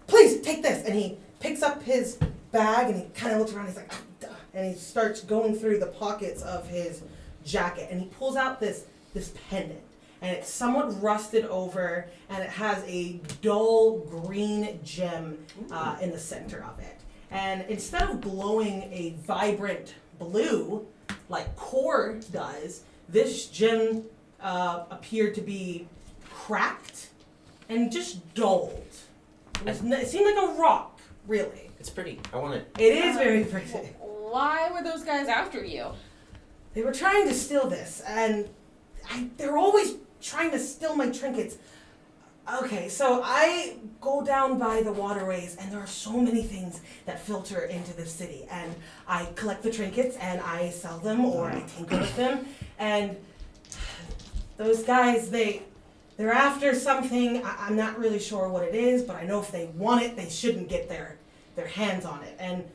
please take this. And he picks up his bag and he kind of looks around. He's like, duh, and he starts going through the pockets of his jacket, and he pulls out this pendant. And it's somewhat rusted over, and it has a dull green gem in the center of it. And instead of glowing a vibrant blue, like core does, this gem appeared to be cracked and just dulled. It seemed like a rock, really. It's pretty. I want it. It is very pretty. Why were those guys after you? They were trying to steal this, and they're always trying to steal my trinkets. Okay, so I go down by the waterways, and there are so many things that filter into the city, and I collect the trinkets and I sell them or I tinker with them, and those guys, they're after something. I'm not really sure what it is, but I know if they want it, they shouldn't get their hands on it. And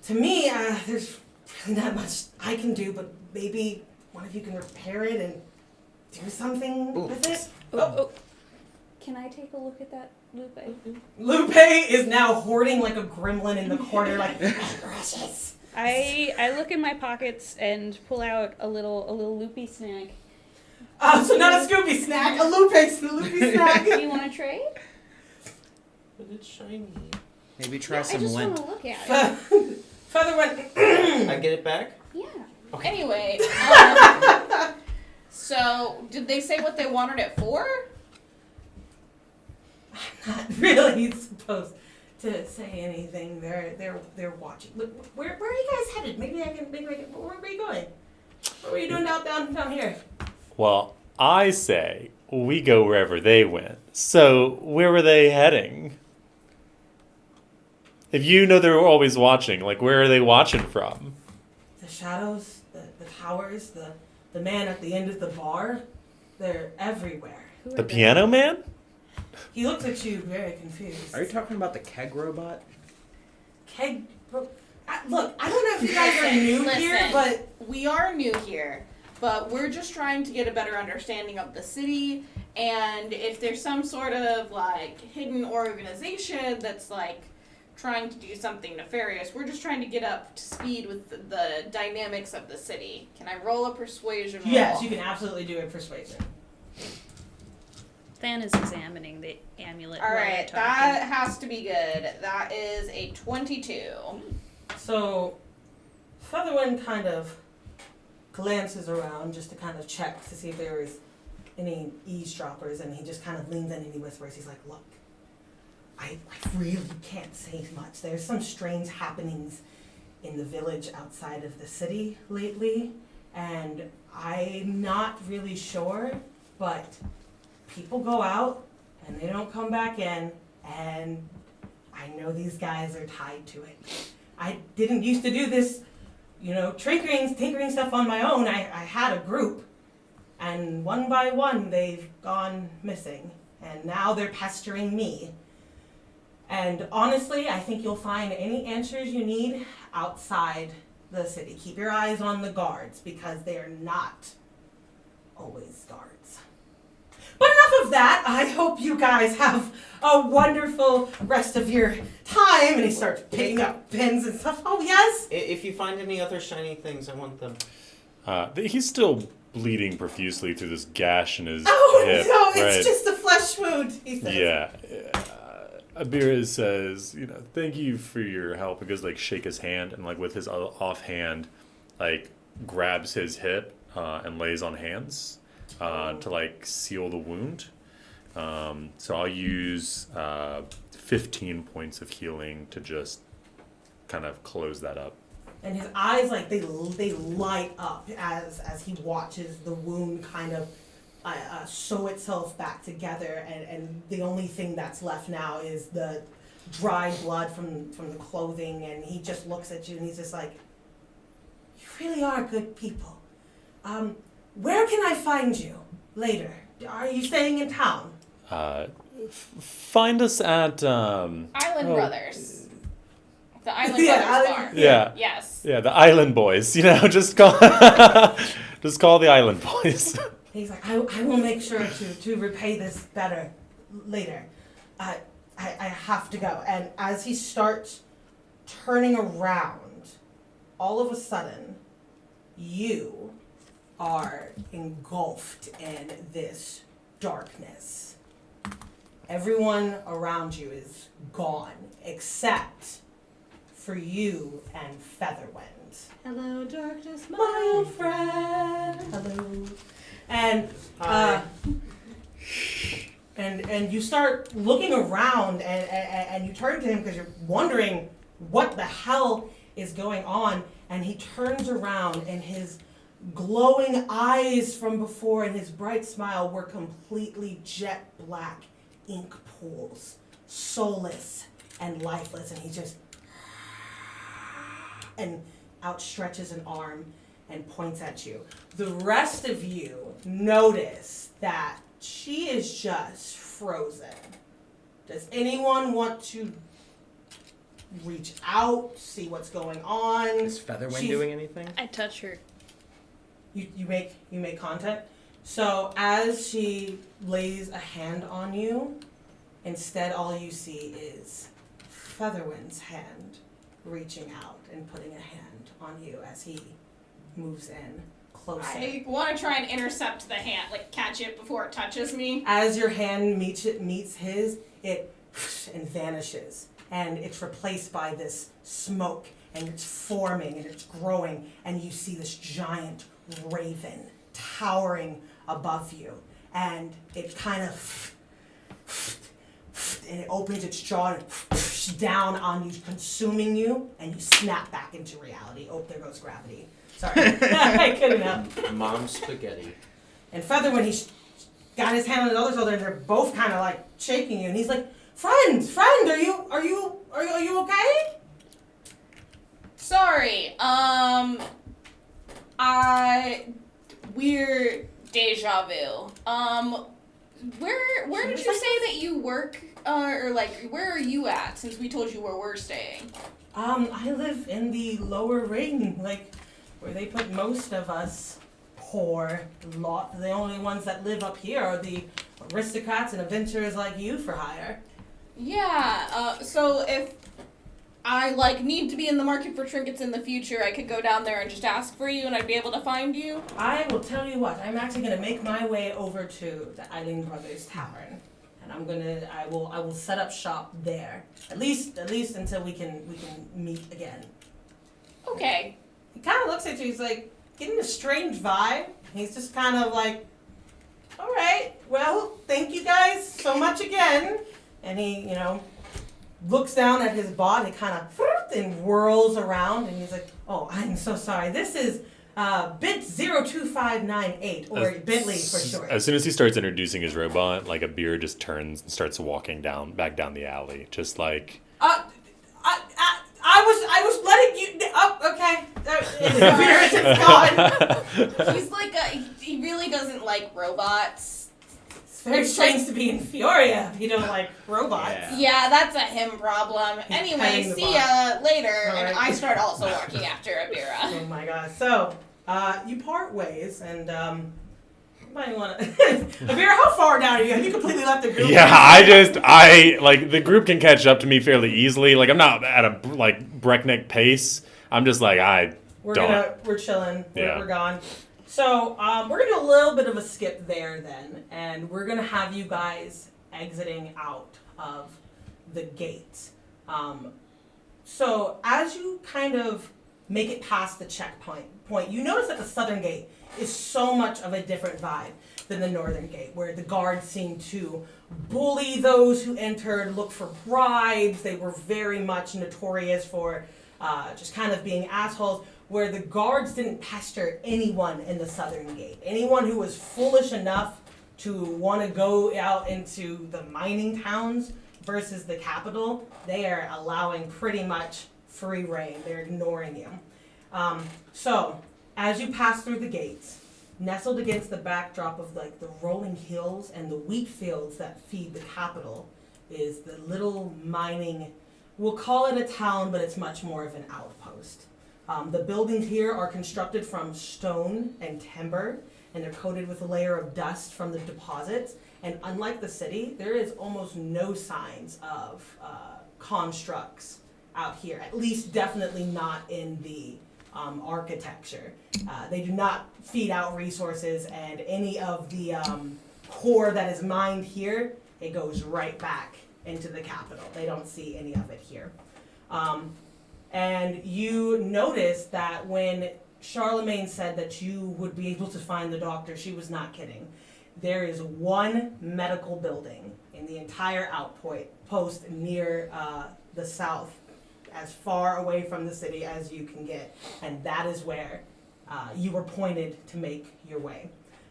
to me, there's really not much I can do, but maybe one of you can repair it and do something with it. Oh. Can I take a look at that, Lupe? Lupe is now hoarding like a gremlin in the corner, like precious. I look in my pockets and pull out a little loopy snack. So not a Scooby snack, a Lupe snack. Do you want to trade? But it's shiny. Maybe try I some just lint. want to look at Feather went. I get it back? it. Yeah. Anyway, so did they say what they wanted it for? Not really supposed to say anything. They're watching. Look, where are you guys headed? Maybe I can. Where are you going? What were you doing down here? Well, I say we go wherever they went. So where were they heading? If you know they're always watching, like where are they watching from? The shadows, the towers, the man at the end of the bar. They're everywhere. Who are The they? piano man? He looks at you very confused. Are you talking about the keg robot? Keg. Look, I don't know if you guys are new here, Listen. but We are new here, but we're just trying to get a better understanding of the city, and if there's some sort of like hidden organization that's like trying to do something nefarious, we're just trying to get up to speed with the dynamics of the city. Can I roll a persuasion roll? yes, you can absolutely do a persuasion. Than is examining the amulet. All while right, we're talking. that has to be good. That is a 22. So, Featherwind kind of glances around just to kind of check to see if there is any eavesdroppers, and he just kind of leans in and he whispers, he's like, look, I really can't say much. There's some strange happenings in the village outside of the city lately, and I'm not really sure, but people go out and they don't come back in, and I know these guys are tied to it. I didn't used to do this, tinkering stuff on my own. I had a group, and one by one they've gone missing, and now they're pestering me. And honestly, I think you'll find any answers you need outside the city. Keep your eyes on the guards, because they are not always guards. But enough of that. I hope you guys have a wonderful rest of your time. And he starts picking up pins and stuff. Oh, yes? If you find any other shiny things, I want them. He's still bleeding profusely through this gash in his Oh, hip. no, it's right? just a flesh wound, he says. Yeah. Abira says, thank you for your help, and goes shake his hand, and with his offhand, grabs his hip and lays on hands to seal the wound. So I'll use 15 points of healing to just kind of close that up. And his eyes, they light up as he watches the wound kind of sew itself back together, and the only thing that's left now is the dried blood from the clothing, and he just looks at you and he's just like, you really are good people. Where can I find you later? Are you staying in town? Find us at Island Brothers. The Island Yeah, Brothers bar. Yeah. Yes. Yeah, the Island Boys. Just call the Island Boys. He's like, I will make sure to repay this better later. I have to go. And as he starts turning around, all of a sudden, you are engulfed in this darkness. Everyone around you is gone, except for you and Featherwind. Hello, darkness, my old friend. Hello. And and you start looking around, and you turn to him because you're wondering what the hell is going on, and he turns around, and his glowing eyes from before and his bright smile were completely jet black ink pools, soulless and lifeless, and he just and outstretches an arm and points at you. The rest of you notice that she is just frozen. Does anyone want to reach out, see what's going on? Is Featherwind doing anything? I touch her. You make contact. So as she lays a hand on you, instead all you see is Featherwind's hand reaching out and putting a hand on you as he moves in closer. I want to try and intercept the hand, catch it before it touches me. As your hand meets his, it and vanishes, and it's replaced by this smoke, and it's forming and it's growing, and you see this giant raven towering above you, and it kind of and it opens its jaw and down on you, consuming you, and you snap back into reality. Oh, there goes gravity. Sorry, I couldn't help. Mom spaghetti. And Featherwind, he's got his hand on his other shoulder, and they're both kind of shaking you, and he's like, "Friend, are you okay?" Sorry. We're deja vu. Where did you say that you work? Or where are you at? Since we told you where we're staying. I live in the lower ring, where they put most of us poor lot. The only ones that live up here are the aristocrats and adventurers like you for hire. Yeah. So if I need to be in the market for trinkets in the future, I could go down there and just ask for you, and I'd be able to find you. I will tell you what. I'm actually gonna make my way over to the Island Brothers Tavern, and I will set up shop there. At least until we can meet again. Okay. He kind of looks at you. He's like, getting a strange vibe. He's just kind of like, all right, well, thank you guys so much again. And he, looks down at his bot, and kind of and whirls around, and he's like, oh, I'm so sorry. This is bit 02598, or Bentley for short. As soon as he starts introducing his robot, like a beer just turns and starts walking back down the alley, just like. I was letting you. Oh, okay. The beer is just gone. He's like he really doesn't like robots. It's very strange to be in Fioria if you don't like robots. Yeah, that's a him problem. Anyway, petting the see bot. ya later. All And right. I start also walking after Abira. Oh my god. So, you part ways, and you might want to. Amira, how far down are you? Have you completely left the group? Yeah, I like the group can catch up to me fairly easily. Like I'm not at a breakneck pace. I'm just like We're chilling. Yeah. We're gone. So we're gonna do a little bit of a skip there then, and we're gonna have you guys exiting out of the gate. So as you kind of make it past the checkpoint, you notice that the southern gate is so much of a different vibe than the northern gate, where the guards seem to bully those who entered, look for bribes. They were very much notorious for just kind of being assholes, where the guards didn't pester anyone in the southern gate. Anyone who was foolish enough to want to go out into the mining towns versus the capital, they are allowing pretty much free reign. They're ignoring you. So, as you pass through the gates, nestled against the backdrop of like the rolling hills and the wheat fields that feed the capital is the little mining, we'll call it a town, but it's much more of an outpost. The buildings here are constructed from stone and timber, and they're coated with a layer of dust from the deposits. And unlike the city, there is almost no signs of constructs out here, at least definitely not in the architecture. They do not feed out resources, and any of the core that is mined here, it goes right back into the capital. They don't see any of it here. And you notice that when Charlemagne said that you would be able to find the doctor, she was not kidding. There is one medical building in the entire outpost near the south, as far away from the city as you can get, and that is where you were pointed to make your way.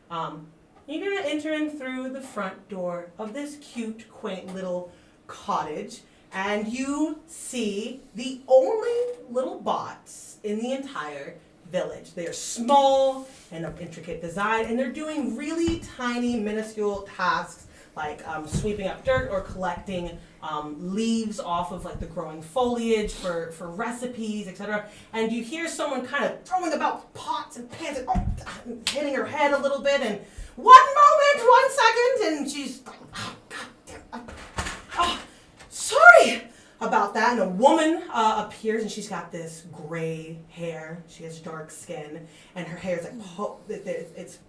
You're gonna enter in through the front door of this cute, quaint little cottage, and you see the only little bots in the entire village. They are small and of intricate design, and they're doing really tiny, minuscule tasks like sweeping up dirt or collecting leaves off of like the growing foliage for recipes, etc. And you hear someone kind of throwing about pots and pans and hitting her head a little bit, and 1 second, and she's like, oh, God damn, oh, sorry about that. And a woman appears, and she's got this gray hair. She has dark skin, and her hair is like it's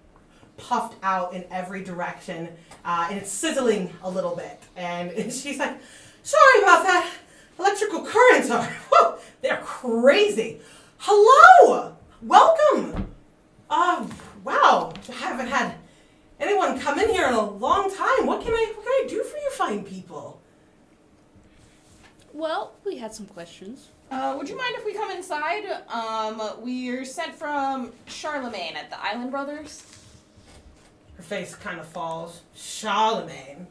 puffed out in every direction, and it's sizzling a little bit. And she's like, sorry about that. Electrical currents are, whew, they're crazy. Hello, welcome. Wow, I haven't had anyone come in here in a long time. What can I do for you fine people? Well, we had some questions. Would you mind if we come inside? We're sent from Charlemagne at the Island Brothers. Her face kind of falls. Charlemagne.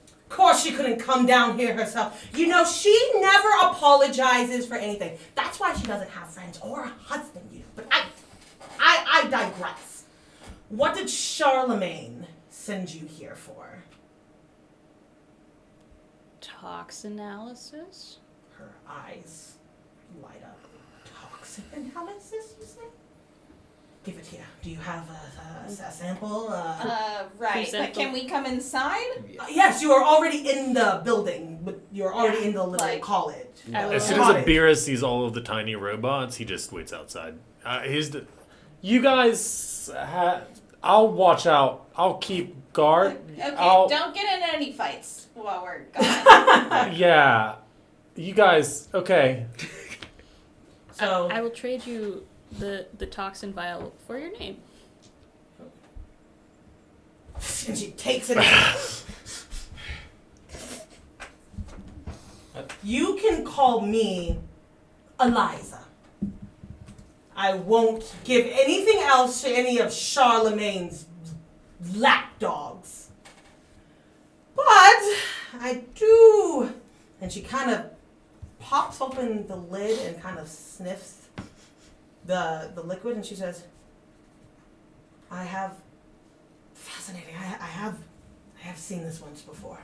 Of course she couldn't come down here herself. You know, she never apologizes for anything. That's why she doesn't have friends or a husband, you know. But I digress. What did Charlemagne send you here for? Tox analysis? Her eyes light up. Toxin analysis, you say? Give it here. Do you have a sample? Right, Who's but that can we come inside? Yes, you are already in the building, but you're already in the little like- college. As soon as Abira sees all of the tiny robots, he just waits outside. You guys, I'll watch out. I'll keep guard. Okay, don't get in any fights while we're gone. Yeah, you guys. Okay. So I will trade you the toxin vial for your name. And she takes it. You can call me Eliza. I won't give anything else to any of Charlemagne's lapdogs. But I do. And she kind of pops open the lid and kind of sniffs the liquid, and she says, I have, fascinating, I have seen this once before.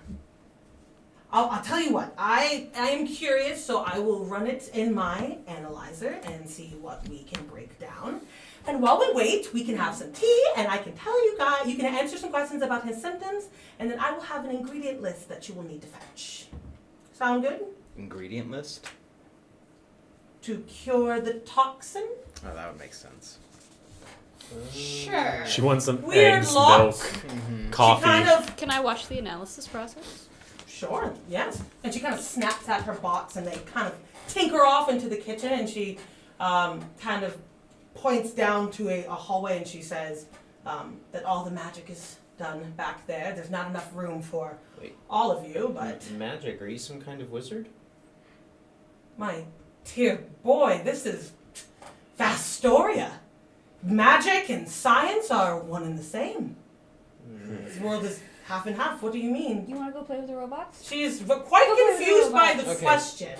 I'll tell you what, I am curious, so I will run it in my analyzer and see what we can break down. And while we wait, we can have some tea, and I can tell you guys, you can answer some questions about his symptoms, and then I will have an ingredient list that you will need to fetch. Sound good? Ingredient list? To cure the toxin? Oh, that would make sense. Sure. She wants some Weird eggs, locks. milk, coffee. She kind of, Can I watch the analysis process? sure, yes. And she kind of snaps at her box, and they kind of tinker off into the kitchen, and she kind of points down to a hallway, and she says that all the magic is done back there. There's not enough room for Wait. all of you, but Magic? Are you some kind of wizard? my dear boy, this is Vastoria. Magic and science are one and the same. This world is half and half. What do you mean? You want to go play with the robots? She is quite confused by the Okay. question.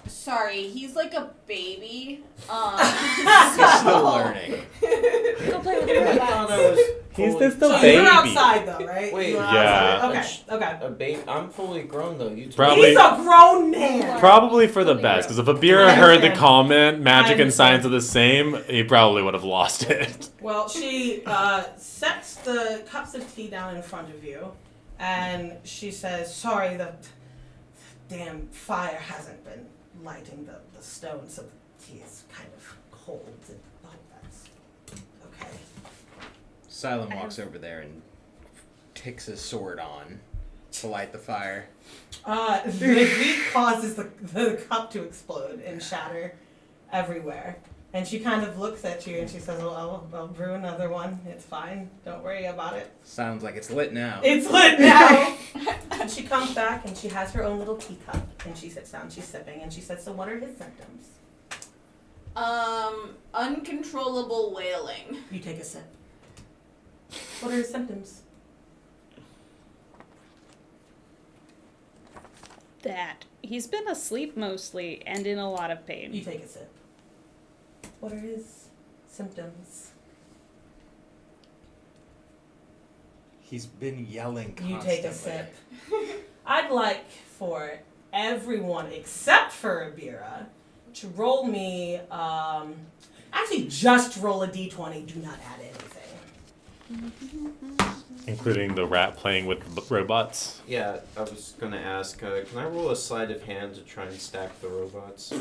Sorry, he's like a baby. He's still learning. Go play with the I robots. thought I was. He's fully- just a So baby. you're outside though, right? Wait, You're yeah. outside. Okay. A baby. I'm fully grown though. You. Probably- He's a grown man. Probably for the best, because if Abira I heard the understand. comment, magic I and science understand. are the same, he probably would have lost it. Well, she sets the cups of tea down in front of you, and she says, "Sorry, the damn fire hasn't been lighting the stone, so the tea is kind of cold." And, oh, that's okay. Silent walks over there and ticks his sword on to light the fire. The heat causes the cup to explode and shatter everywhere. And she kind of looks at you and she says, well, I'll brew another one. It's fine. Don't worry about it. Sounds like it's lit now. It's lit now. And she comes back and she has her own little teacup. And she sits down, she's sipping, and she says, so what are his symptoms? Uncontrollable wailing. You take a sip. What are his symptoms? That he's been asleep mostly and in a lot of You pain. take a sip. What are his symptoms? He's been yelling You constantly. take a sip. I'd like for everyone except for Abira to roll me, actually just roll a d20, do not add anything. Including the rat playing with robots. Yeah, I was gonna ask. Can I roll a sleight of hand to try and stack the robots?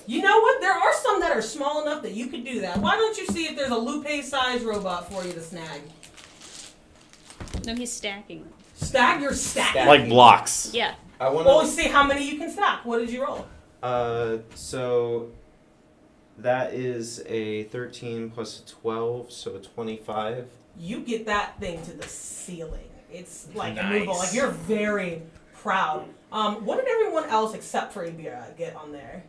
You know what? There are some that are small enough that you could do that. Why don't you see if there's a Lupe-sized robot for you to snag? No, he's stacking them. You're stacking. Like blocks. Yeah. I want Well, to. see how many you can stack. What did you roll? So that is a 13 plus a 12, so a 25. You get that thing to the ceiling. It's like Nice. immovable. Like you're very proud. What did everyone else except for Ibira get on there?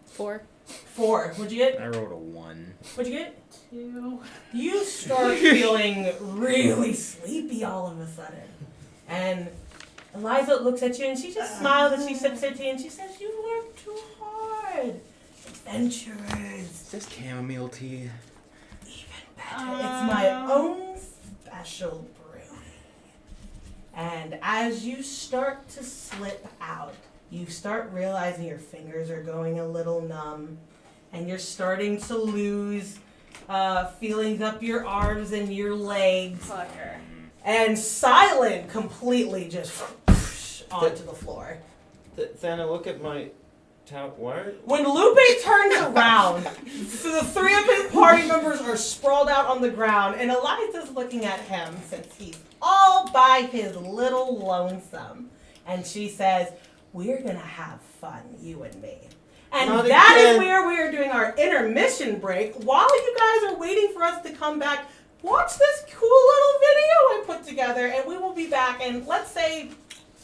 4. 4. What'd you get? I rolled a 1. What'd you get? 2. You start feeling really sleepy all of a sudden. And Eliza looks at you and she just smiles as she sips her tea and she says, you work too hard. Adventurers. Is this chamomile tea? Even better. It's my own special brew. And as you start to slip out, you start realizing your fingers are going a little numb, and you're starting to lose feelings up your arms and your legs. Fucker. And silent completely just onto the floor. Then I look at my why? When Lupe turns around, so the 3 of his party members are sprawled out on the ground, and Eliza's looking at him since he's all by his little lonesome. And she says, we're gonna have fun, you and me. And Not that is again. where we are doing our intermission break. While you guys are waiting for us to come back, watch this cool little video I put together, and we will be back in, let's say,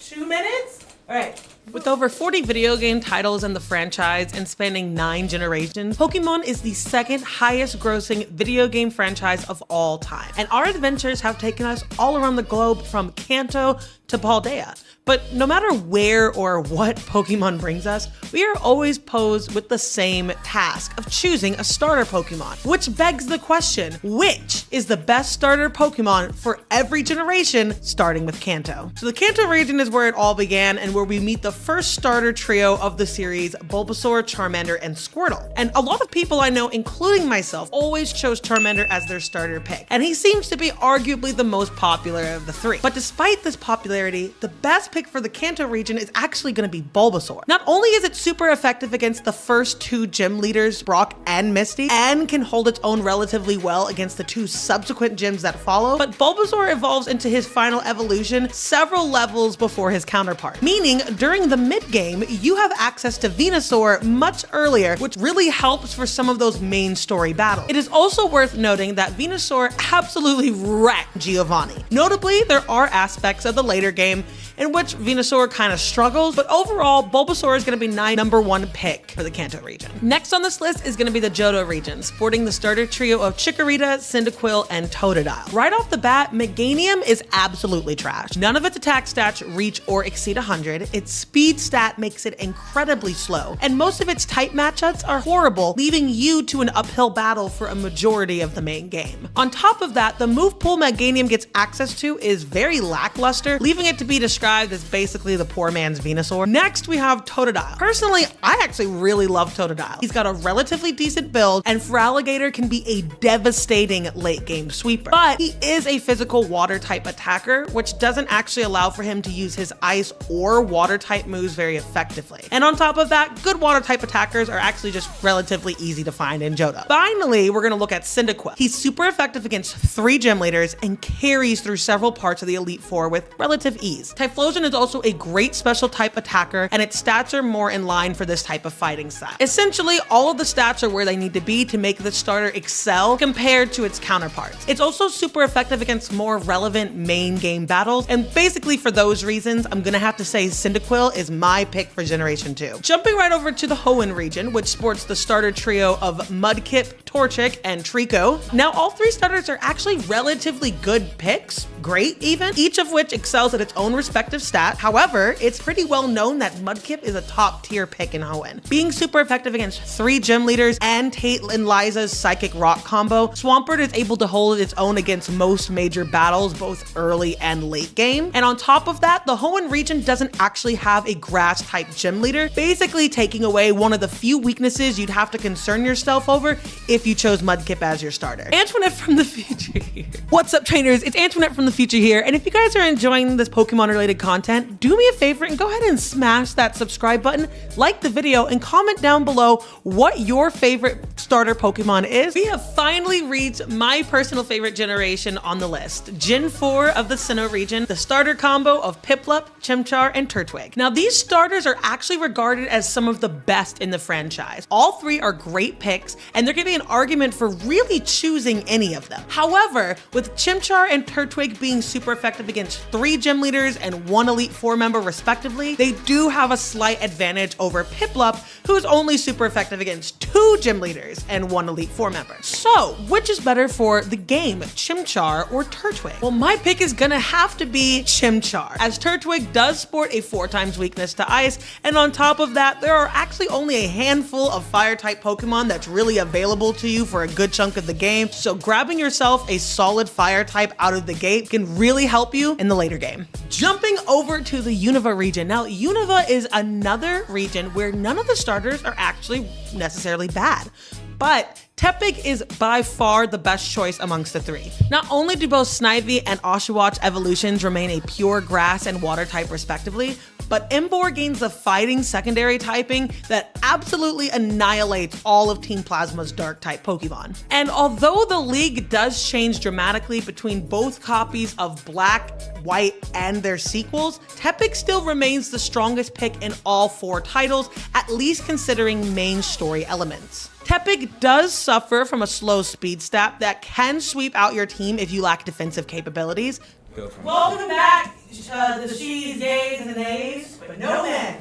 2 minutes. All right. With over 40 video game titles in the franchise and spanning 9 generations, Pokemon is the second highest grossing video game franchise of all time. And our adventures have taken us all around the globe from Kanto to Paldea. But no matter where or what Pokemon brings us, we are always posed with the same task of choosing a starter Pokemon. Which begs the question, which is the best starter Pokemon for every generation, starting with Kanto? So the Kanto region is where it all began and where we meet the first starter trio of the series, Bulbasaur, Charmander, and Squirtle. And a lot of people I know, including myself, always chose Charmander as their starter pick. And he seems to be arguably the most popular of the 3. But despite this popularity, the best pick for the Kanto region is actually going to be Bulbasaur. Not only is it super effective against the first 2 gym leaders, Brock and Misty, and can hold its own relatively well against the 2 subsequent gyms that follow, but Bulbasaur evolves into his final evolution several levels before his counterpart. Meaning, during the mid-game, you have access to Venusaur much earlier, which really helps for some of those main story battles. It is also worth noting that Venusaur absolutely wrecked Giovanni. Notably, there are aspects of the later game in which Venusaur kind of struggles, but overall, Bulbasaur is going to be my #1 pick for the Kanto region. Next on this list is going to be the Johto region, sporting the starter trio of Chikorita, Cyndaquil, and Totodile. Right off the bat, Meganium is absolutely trash. None of its attack stats reach or exceed 100, its speed stat makes it incredibly slow, and most of its type matchups are horrible, leaving you to an uphill battle for a majority of the main game. On top of that, the move pool Meganium gets access to is very lackluster, leaving it to be described as basically the poor man's Venusaur. Next, we have Totodile. Personally, I actually really love Totodile. He's got a relatively decent build, and for Alligator can be a devastating late game sweeper. But he is a physical water type attacker, which doesn't actually allow for him to use his ice or water type moves very effectively. And on top of that, good water type attackers are actually just relatively easy to find in Johto. Finally, we're gonna look at Cyndaquil. He's super effective against 3 gym leaders and carries through several parts of the Elite Four with relative ease. Typhlosion is also a great special type attacker, and its stats are more in line for this type of fighting style. Essentially, all of the stats are where they need to be to make the starter excel compared to its counterparts. It's also super effective against more relevant main game battles, and basically for those reasons, I'm gonna have to say Cyndaquil is my pick for Generation 2. Jumping right over to the Hoenn region, which sports the starter trio of Mudkip, Torchic, and Trico. Now, all 3 starters are actually relatively good picks, great even, each of which excels at its own respective stat. However, it's pretty well known that Mudkip is a top tier pick in Hoenn. Being super effective against 3 gym leaders and Tate and Liza's Psychic Rock combo, Swampert is able to hold its own against most major battles, both early and late game. And on top of that, the Hoenn region doesn't actually have a grass type gym leader, basically taking away one of the few weaknesses you'd have to concern yourself over if you chose Mudkip as your starter. Antoinette from the future here. What's up, trainers? It's Antoinette from the future here, and if you guys are enjoying this Pokemon related content, do me a favor and go ahead and smash that subscribe button, like the video, and comment down below what your favorite starter Pokemon is. We have finally reached my personal favorite generation on the list, Gen 4 of the Sinnoh region, the starter combo of Piplup, Chimchar, and Turtwig. Now, these starters are actually regarded as some of the best in the franchise. All 3 are great picks, and there can be an argument for really choosing any of them. However, with Chimchar and Turtwig being super effective against 3 gym leaders and 1 Elite Four member respectively, they do have a slight advantage over Piplup, who is only super effective against 2 gym leaders and 1 Elite Four member. So, which is better for the game, Chimchar or Turtwig? Well, my pick is gonna have to be Chimchar, as Turtwig does sport a 4x weakness to ice, and on top of that, there are actually only a handful of fire type Pokemon that's really available to you for a good chunk of the game, so grabbing yourself a solid fire type out of the gate can really help you in the later game. Jumping over to the Unova region. Now, Unova is another region where none of the starters are actually necessarily bad, but Tepig is by far the best choice amongst the 3. Not only do both Snivy and Oshawott evolutions remain a pure grass and water type respectively, but Emvor gains a fighting secondary typing that absolutely annihilates all of Team Plasma's dark-type Pokemon. And although the League does change dramatically between both copies of Black, White, and their sequels, Tepig still remains the strongest pick in all 4 titles, at least considering main story elements. Tepig does suffer from a slow speed stat that can sweep out your team if you lack defensive capabilities. Go from Welcome back, the she's, yays, and the nays, but no men.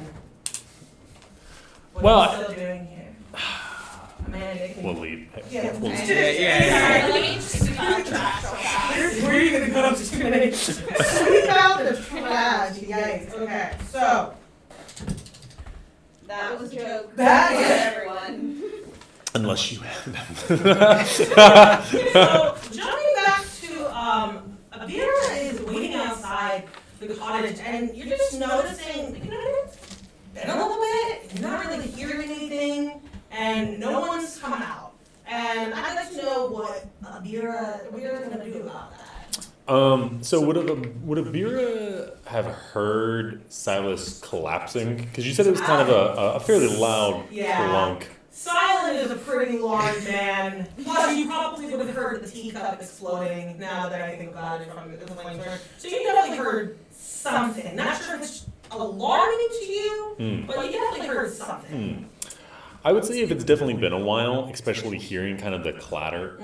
What Well, are you still doing here? Amanda, can We'll leave. Yeah. We'll- yeah. Let me just scoot out the trash so fast. Where are you gonna go up to today? Sweep out the trash, yikes. Okay, so That was a joke. That- for everyone. Unless you have them. So, jumping back to, Abira is waiting outside the cottage, and you're just noticing, you know, it's been a little bit, you're not really hearing anything, and no one's come out. And I'd like to know what Abira's gonna do about that. So would Abira have heard Silas collapsing? Because you said it was kind of a fairly loud Yeah. clunk. Silent is a pretty large man. Plus, you probably would have heard the teacup exploding now that I think about it from the flamethrower. So you definitely heard something. Not sure if it's alarming to you, but you definitely heard something. I would say if it's definitely been a while, especially hearing kind of the clatter,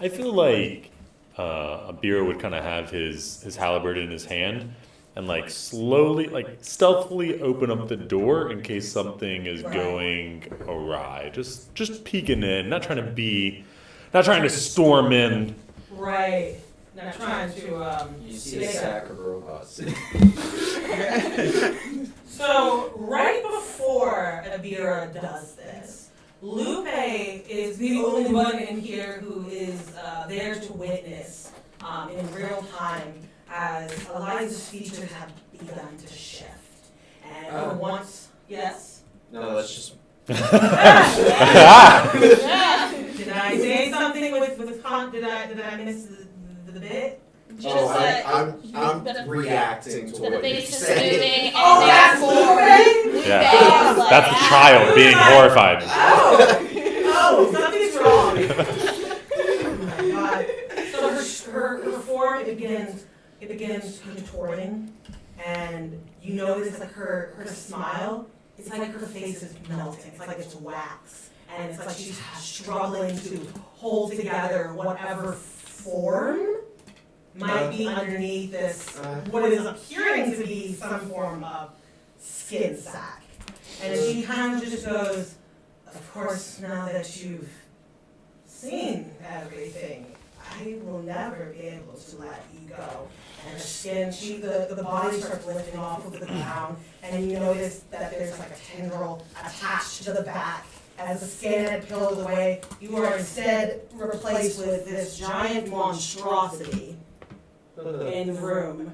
I feel like Abira would kind of have his halberd in his hand and like slowly, like stealthily open up the door in case something is going awry. Just peeking in, not trying to storm in. Right. Not trying to, You see a sack of robots. So, right before Abira does this, Lupe is the only one in here who is there to witness in real time as Eliza's features have begun to shift. And once, yes? No, that's just. Did I say something with did I miss the bit? Oh, I'm reacting to The what you're face is saying. moving, and Oh, that's Lupe? Yeah, Lupe is that's the like, child being horrified. Oh, something's wrong. Oh my God. So her form it begins contorting, and you notice like her smile. It's like her face is melting. It's like it's wax, and it's like she's struggling to hold together whatever form might be underneath this, what is appearing to be some form of skin sac. And she kind of just goes, of course, now that you've seen everything, I will never be able to let you go. And her skin, the body starts lifting off of the ground, and you notice that there's like a tendril attached to the back. As the skin had peeled away, you are instead replaced with this giant monstrosity in the room.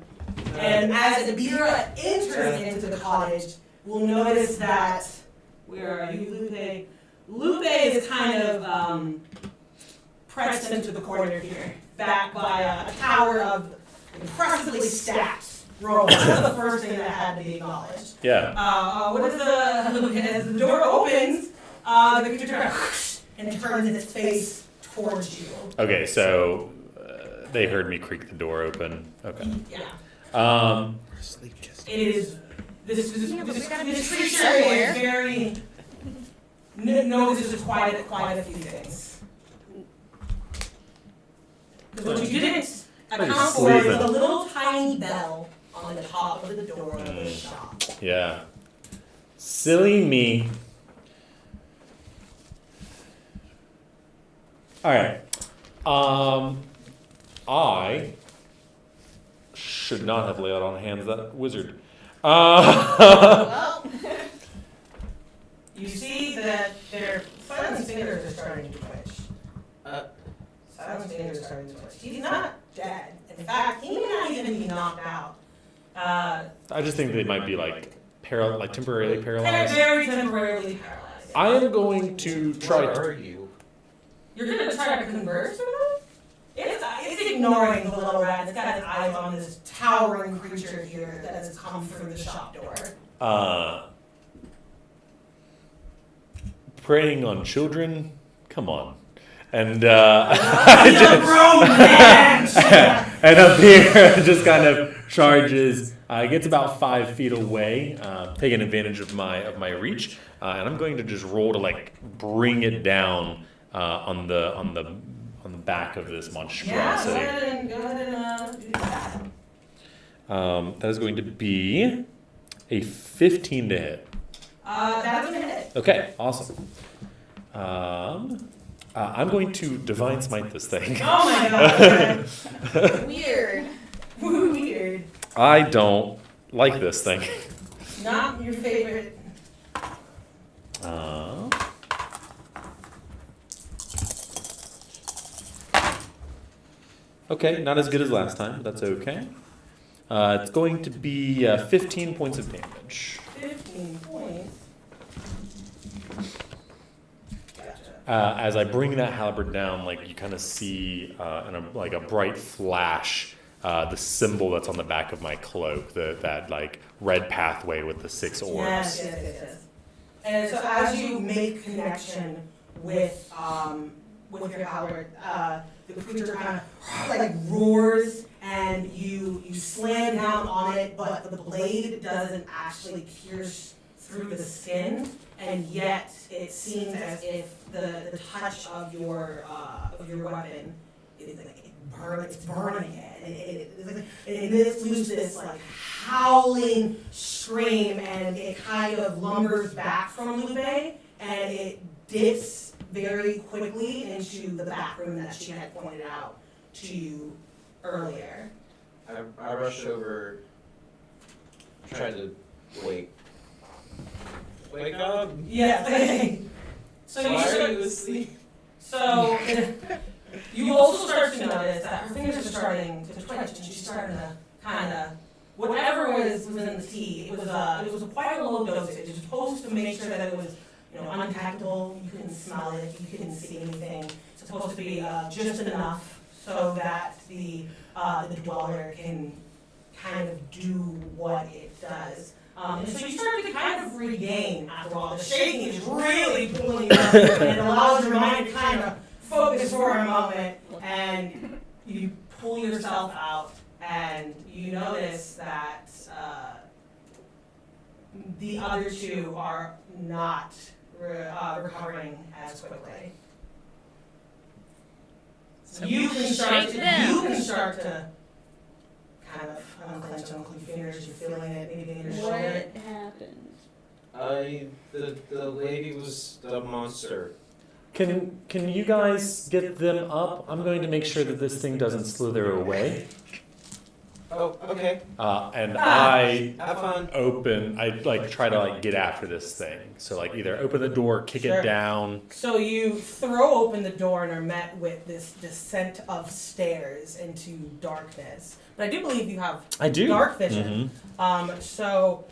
And as Abira enters into the cottage, we'll notice that, where are you, Lupe? Lupe is kind of pressed into the corner here, backed by a tower of impressively stacked robots. That's the first thing that had to be acknowledged. Yeah. What is as the door opens, the creature and turns its face towards you. Okay, so they heard me creak the door open. Okay. Yeah. It is this creature is very notices quite a few things. Because what you didn't account for is the little tiny bell on the top of the door of the shop. Yeah. Silly me. All right. I should not have laid out on hands that wizard. Well, You see that their Silent's fingers are starting to twitch. Silent's fingers are starting to twitch. He's not dead. In fact, he may not even be knocked out. I just think they might be like temporarily They're paralyzed. very temporarily paralyzed. I am going to try What to. are you? You're gonna try to converse with them? It's ignoring the little rat. It's got its eyes on this towering creature here that has come through the shop door. Preying on children? Come on. And He's a grown man! and up here just kind of charges. Gets about 5 feet away, taking advantage of my reach, and I'm going to just roll to like bring it down on the back of this monstrosity. Yeah, go ahead and do that. That is going to be a 15 to hit. That's gonna hit. Okay, awesome. I'm going to divine smite this thing. Oh my god. Weird. Weird. I don't like this thing. Not your favorite. Okay, not as good as last time, but that's okay. It's going to be 15 points of damage. 15 points. As I bring that halberd down, like you kind of see in a bright flash, the symbol that's on the back of my cloak, that like red pathway with the 6 orbs. Yes. And so as you make connection with your halberd, the creature kind of like roars, and you slam down on it, but the blade doesn't actually pierce through the skin, and yet it seems as if the touch of your weapon is like it's burning it, and it loses this like howling scream, and it kind of lumbers back from Lupe, and it dips very quickly into the back room that she had pointed out to you earlier. I rush over, try to wake up. Yeah. So you Why are start, you asleep? so you also start to notice that her fingers are starting to twitch, and she's starting to kind of whatever was in the tea. It was a quite a low dosage. It was supposed to make sure that it was undetectable. You couldn't smell it. You couldn't see anything. It's supposed to be just enough so that the dweller can kind of do what it does. And so you start to kind of regain, after all, the shaking is really pulling you up, and it allows your mind to kind of focus for a moment, and you pull yourself out, and you notice that the other two are not recovering as quickly. You can start to kind of unclench your fingers. You're feeling it, anything in your shoulder. What happened? The lady was the monster. Can you guys get them up? I'm going to make sure that this thing doesn't slither away. Oh, okay. And I Have fun. try to get after this thing. So either open the door, kick Sure. it down. So you throw open the door and are met with this descent of stairs into darkness. But I do believe you have dark vision. So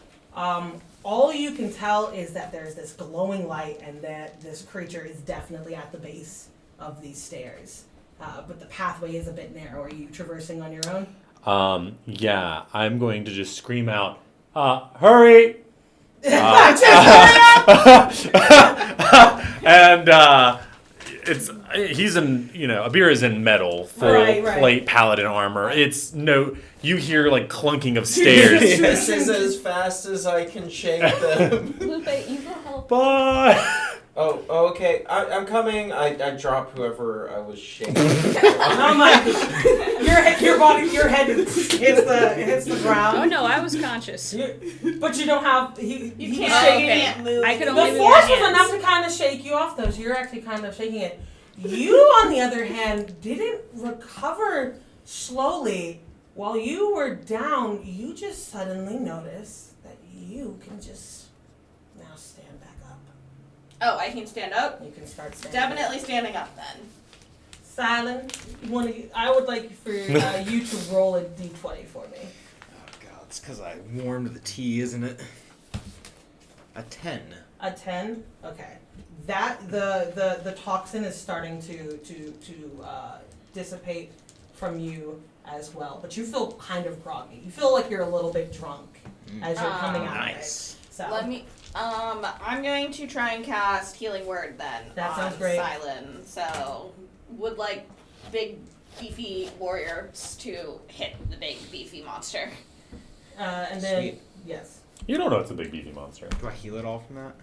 all you can tell is that there's this glowing light, and that this creature is definitely at the base of these stairs. But the pathway is a bit narrow. Are you traversing on your own? Yeah, I'm going to just scream out, hurry! And he's in, Abir is in metal, full Right. plate paladin armor. You hear clunking of stairs. This is as fast as I can shake them. Lupe, you go help. Bye! Oh, okay. I'm coming. I drop whoever I was shaking. Oh my! Your head hits the ground. Oh no, I was conscious. But you don't have. He can't, shaking you it. can't move. I could The only move force my was hands. enough to kind of shake you off, though. So you're actually kind of shaking it. You, on the other hand, didn't recover slowly. While you were down, you just suddenly noticed that you can just now stand back up. Oh, I can stand up? You can start standing. Definitely standing up then. Silent. I would like for you to roll a d20 for me. Oh god, it's because I warmed the tea, isn't it? A 10. A 10. Okay. That the toxin is starting to dissipate from you as well. But you feel kind of groggy. You feel like you're a little bit drunk as you're coming out Nice. of it. So Let me. I'm going to try and cast Healing Word then. That on sounds great. Silent. So, would like big beefy warriors to hit the big beefy monster. and then Sweet. yes. You don't know it's a big beefy monster. Do I heal it all from that?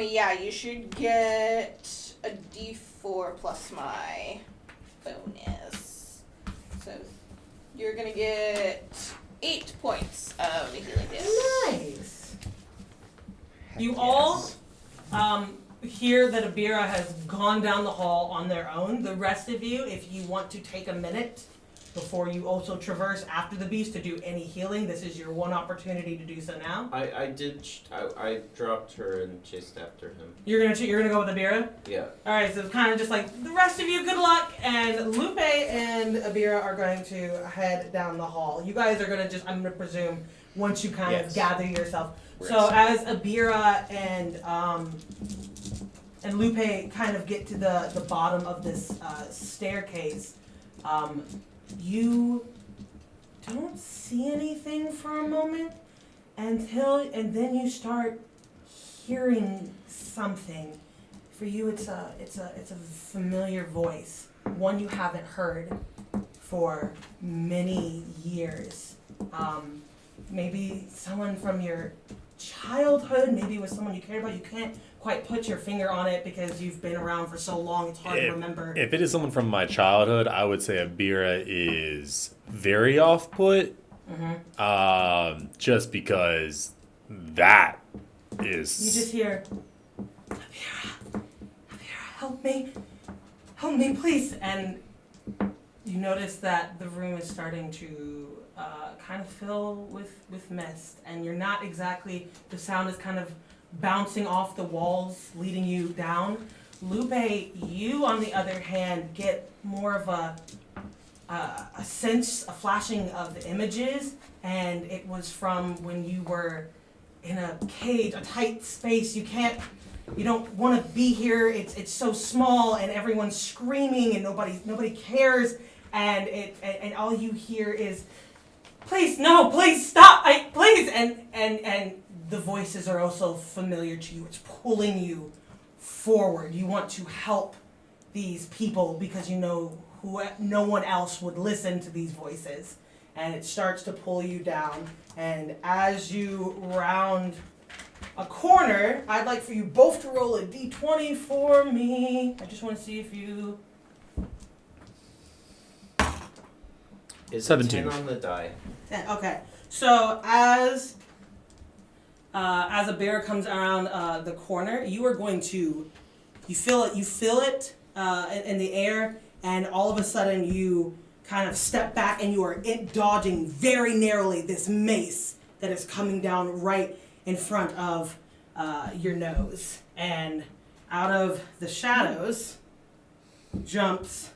Yeah, you should get a D4 plus my bonus. So you're gonna get 8 points of healing damage. Nice. Heck You yes. all hear that Abira has gone down the hall on their own. The rest of you, if you want to take a minute before you also traverse after the beast to do any healing, this is your one opportunity to do so now. I dropped her and chased after him. You're gonna go with Abira? Yeah. Alright, so it's kind of just like the rest of you, good luck, and Lupe and Abira are going to head down the hall. You guys are gonna just, I'm gonna presume, once you kind of Yes. gather yourself. We're So excited. as Abira and Lupe kind of get to the bottom of this staircase, you don't see anything for a moment and then you start hearing something. For you, it's a familiar voice, one you haven't heard for many years. Maybe someone from your childhood, maybe it was someone you cared about. You can't quite put your finger on it because you've been around for so long, it's hard to remember. If it is someone from my childhood, I would say Abira is very off-put. Just because that is. You just hear, Abira, help me, please. And you notice that the room is starting to kind of fill with mist, and you're not exactly, the sound is kind of bouncing off the walls, leading you down. Lupe, you on the other hand get more of a sense, a flashing of the images, and it was from when you were in a cage, a tight space. You don't want to be here. It's so small, and everyone's screaming, and nobody cares, and all you hear is, please, no, please stop, please, and the voices are also familiar to you. It's pulling you forward. You want to help these people because you know no one else would listen to these voices. And it starts to pull you down. And as you round a corner, I'd like for you both to roll a d20 for me. I just want to see if you... Is 17. 10 on the die? 10. Okay. So as a bear comes around the corner, you are going to, you feel it in the air, and all of a sudden you kind of step back and you are dodging very narrowly this mace that is coming down right in front of your nose. And out of the shadows jumps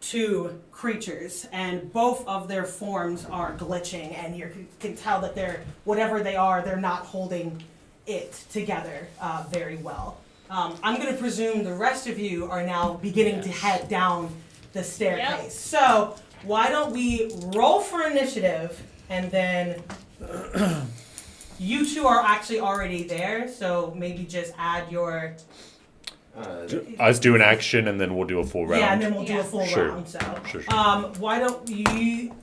2 creatures, and both of their forms are glitching, and you can tell that whatever they are, they're not holding it together very well. I'm going to presume the rest of you are now beginning to head down the staircase. Yep. So why don't we roll for initiative, and then you 2 are actually already there, so maybe just add your... Us do an action and then we'll do a full round. Yeah, and then we'll do a Yeah. full Sure. round. So, Sure. why don't you?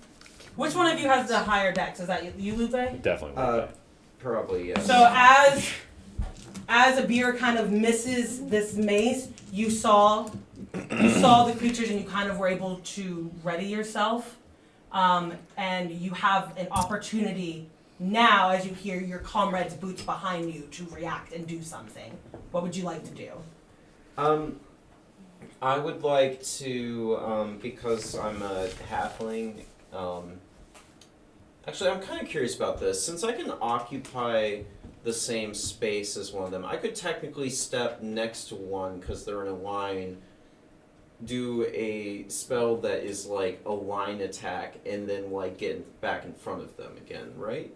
Which one of you has the higher dex? Is that you, Lupe? Definitely. Probably, yes. So as a beer kind of misses this mace, you saw the creatures, and you kind of were able to ready yourself, and you have an opportunity now as you hear your comrades' boots behind you to react and do something. What would you like to do? I would like to, because I'm a halfling, actually I'm kind of curious about this. Since I can occupy the same space as one of them, I could technically step next to one because they're in a line, do a spell that is like a line attack, and then like get back in front of them again, right?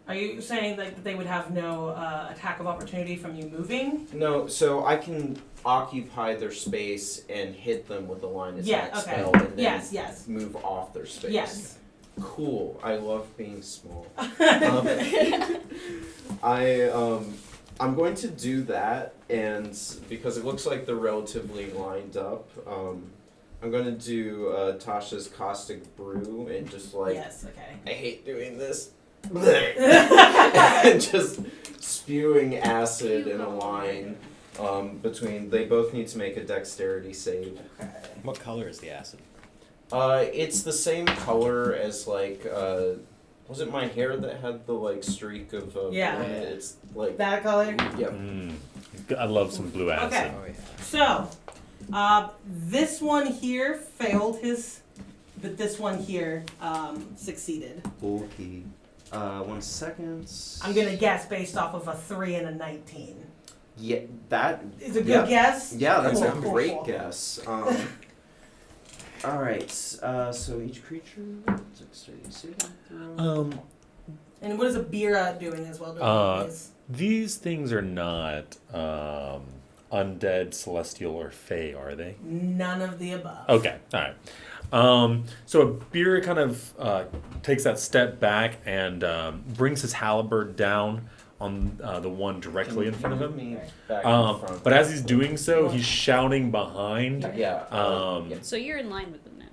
Are you saying that they would have no attack of opportunity from you moving? No, so I can occupy their space and hit them with a line attack Yeah, okay. spell and then Yes. move off their space. Yes. Cool. I love being small. I'm going to do that, and because it looks like they're relatively lined up, I'm going to do Tasha's Caustic Brew and just like, Yes, okay. I hate doing this. And just spewing acid in a line between. They both need to make a dexterity save. What color is the acid? It's the same color as like was it my hair that had the like streak of Yeah. blue in it? It's like That color? yep. I love some blue acid. Okay. Oh yeah. So, this one here failed his, but this one here succeeded. Okay. 1 second. I'm gonna guess based off of a 3 and a 19. Yeah, that Is a good guess? Yeah, that's Cool, a cool, great cool. guess. All right. So each creature. Dexterity saving throw. And what is a Bira doing as well? These things are not undead, celestial, or fey, are they? None of the above. Okay, all right. So a beer kind of takes that step back and brings his halberd down on the one directly in front of him. Me back in front. But as he's doing so, he's shouting behind. Yeah. Um, yeah. So you're in line with them now.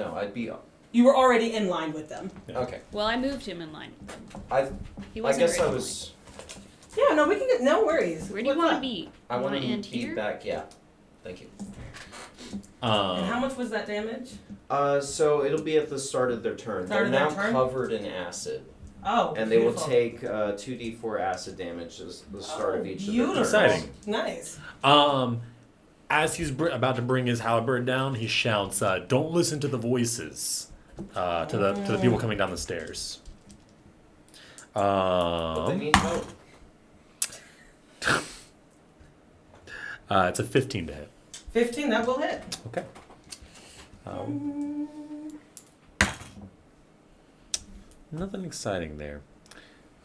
No, I'd be You were already in line with them. okay. Well, I moved him in line. I He wasn't guess I originally. was. Yeah, no, we can get no worries. Where do you What's want to up? be? I Want want to to end be here? back. Yeah. Thank you. And how much was that damage? So it'll be at the start of their turn. Start They're of now their turn? covered in acid, Oh, and they will beautiful. take 2d4 acid damage as the start of each of their Beautiful. turns. Exciting. Nice. As he's about to bring his halberd down, he shouts, "Don't listen to the voices." To the people coming down the stairs. But they need help. It's a 15 to hit. 15, that will hit. Okay. Nothing exciting there.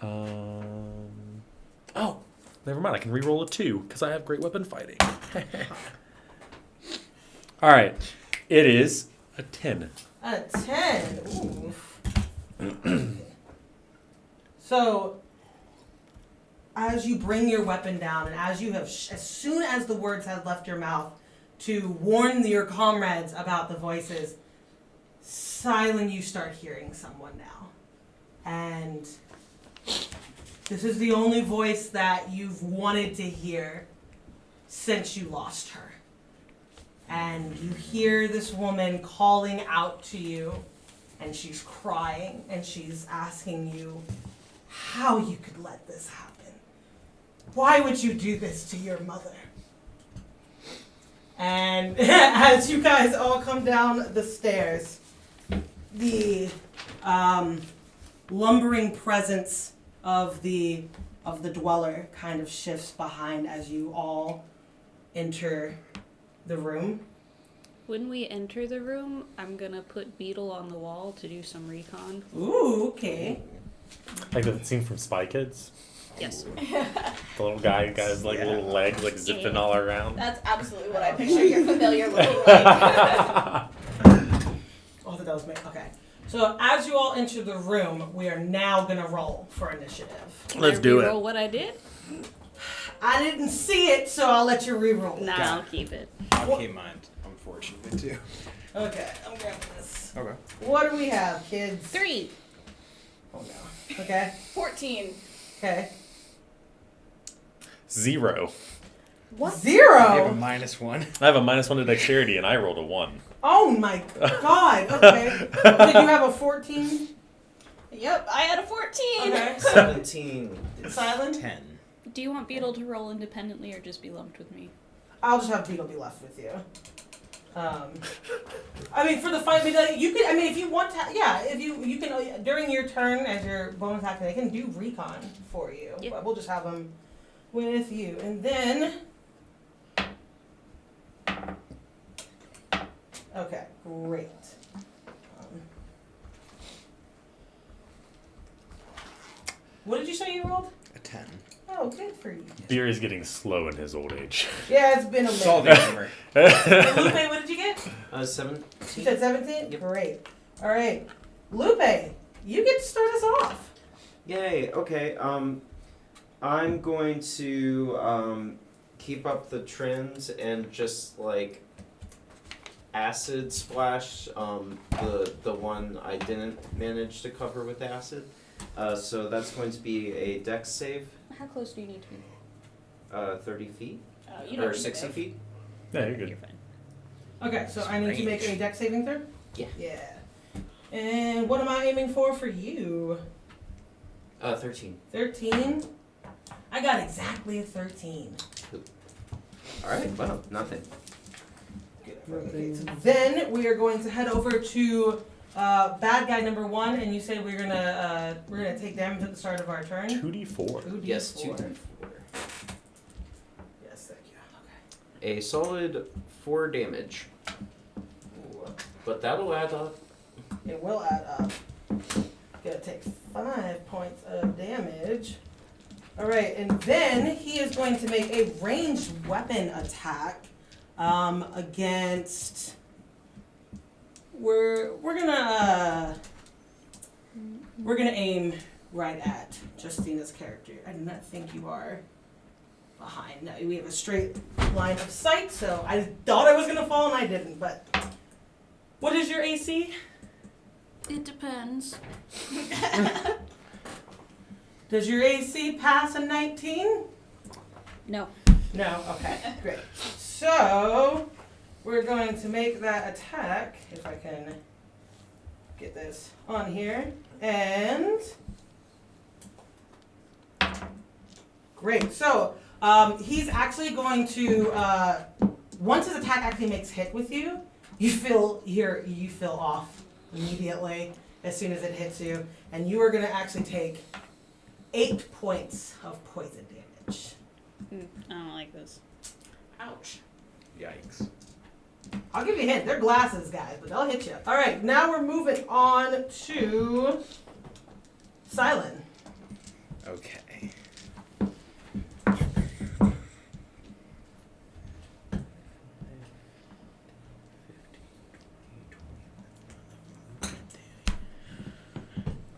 Oh, never mind. I can reroll a 2 because I have great weapon fighting. All right. It is a 10. A 10. Ooh. So, as you bring your weapon down, and as you have, as soon as the words have left your mouth to warn your comrades about the voices, silent, you start hearing someone now. And this is the only voice that you've wanted to hear since you lost her. And you hear this woman calling out to you, and she's crying, and she's asking you how you could let this happen. Why would you do this to your mother? And as you guys all come down the stairs, the lumbering presence of the dweller kind of shifts behind as you all enter the room. When we enter the room, I'm gonna put Beetle on the wall to do some recon. Ooh, okay. Like that scene from Spy Kids. Yes. The little guy got his like little legs like zipping all around. That's absolutely what I picture your familiar little like. Oh, that was me. Okay. So as you all enter the room, we are now gonna roll for initiative. Let's do it. Roll what I did? I didn't see it, so I'll let you re-roll. Nah, I'll keep it. I'll keep mine, unfortunately, too. Okay, I'm grabbing this. Okay. What do we have, kids? 3. Oh no. Okay. 14. Okay. 0. What? You have a Zero. -1. I have a -1 to dexterity and I rolled a 1. Oh my God. Okay. Did you have a 14? Yep, I had a 14. Okay. 17. Silent. 10. Do you want Beetle to roll independently or just be lumped with me? I'll just have Beetle be left with you. I mean, for the fight, I mean, like, you could. I mean, if you want to, yeah. If you can during your turn as your bonus action, they can do recon for you. Yep. But we'll just have them with you, and then. Okay, great. What did you say you rolled? A 10. Oh, good for you. Beer is getting slow in his old age. Yeah, it's been a minute. Solving number. And Lupe, what did you get? 17. You said 17? Yep. Great. All right. Lupe, you get to start us off. Yay. Okay. I'm going to keep up the trends and just like acid splash the one I didn't manage to cover with acid. So that's going to be a dex save. How close do you need to be? 30 feet Oh, you don't or need 60 to. feet. Yeah, you're good. You're fine. Okay, so I need to make a dex saving throw? Yeah. Yeah. And what am I aiming for you? 13. 13? I got exactly a 13. All right. Well, nothing. Okay, so then we are going to head over to bad guy number 1, and you say we're gonna take damage at the start of our turn. 2d4. 2d4. Yes, 2d4. Yes, thank you. Okay. A solid 4 damage. But that'll add up. It will add up. Gonna take 5 points of damage. Alright, and then he is going to make a ranged weapon attack against. We're gonna aim right at Justina's character. I do not think you are behind. No, we have a straight line of sight, so I thought I was gonna fall and I didn't, but what is your AC? It depends. Does your AC pass a 19? No. No, okay, great. So, we're going to make that attack, if I can get this on here, and... Great, so, he's actually going to, once his attack actually makes hit with you, you feel off immediately as soon as it hits you, and you are going to actually take 8 points of poison damage. I don't like this. Ouch. Yikes. I'll give you a hint. They're glasses, guys, but they'll hit you. All right, now we're moving on to Silent. Okay.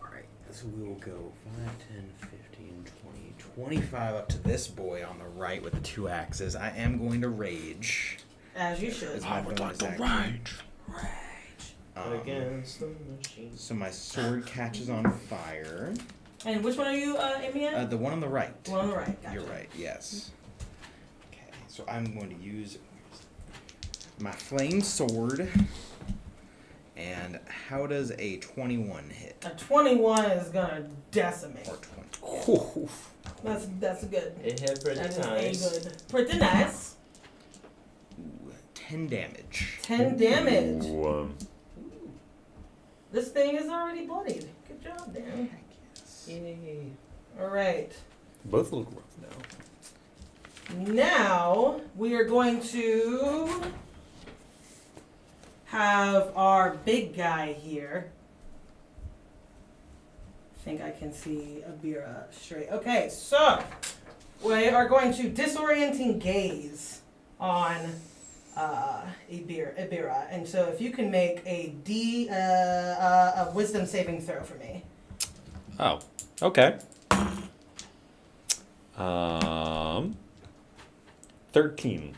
Alright, so we will go 5, 10, 15, 20, 25 up to this boy on the right with the 2 axes. I am going to rage. As you should. Is my bonus action. Rage. Against the machine. So my sword catches on fire. And which one are you aiming at? The one on the right. One on the right. Gotcha. You're right, yes. Okay, so I'm going to use my flame sword. And how does a 21 hit? A 21 is gonna decimate. Or 20. That's good. It hit pretty That's nice. a good. Pretty nice. Ooh, 10 damage. 10 damage. Ooh, This thing is already bloodied. Good job, Dan. Yay. All right. both look rough now. Now we are going to have our big guy here. I think I can see Abira straight. Okay, so we are going to disorienting gaze on Abira, and so if you can make a wisdom saving throw for me. Oh, okay. 13.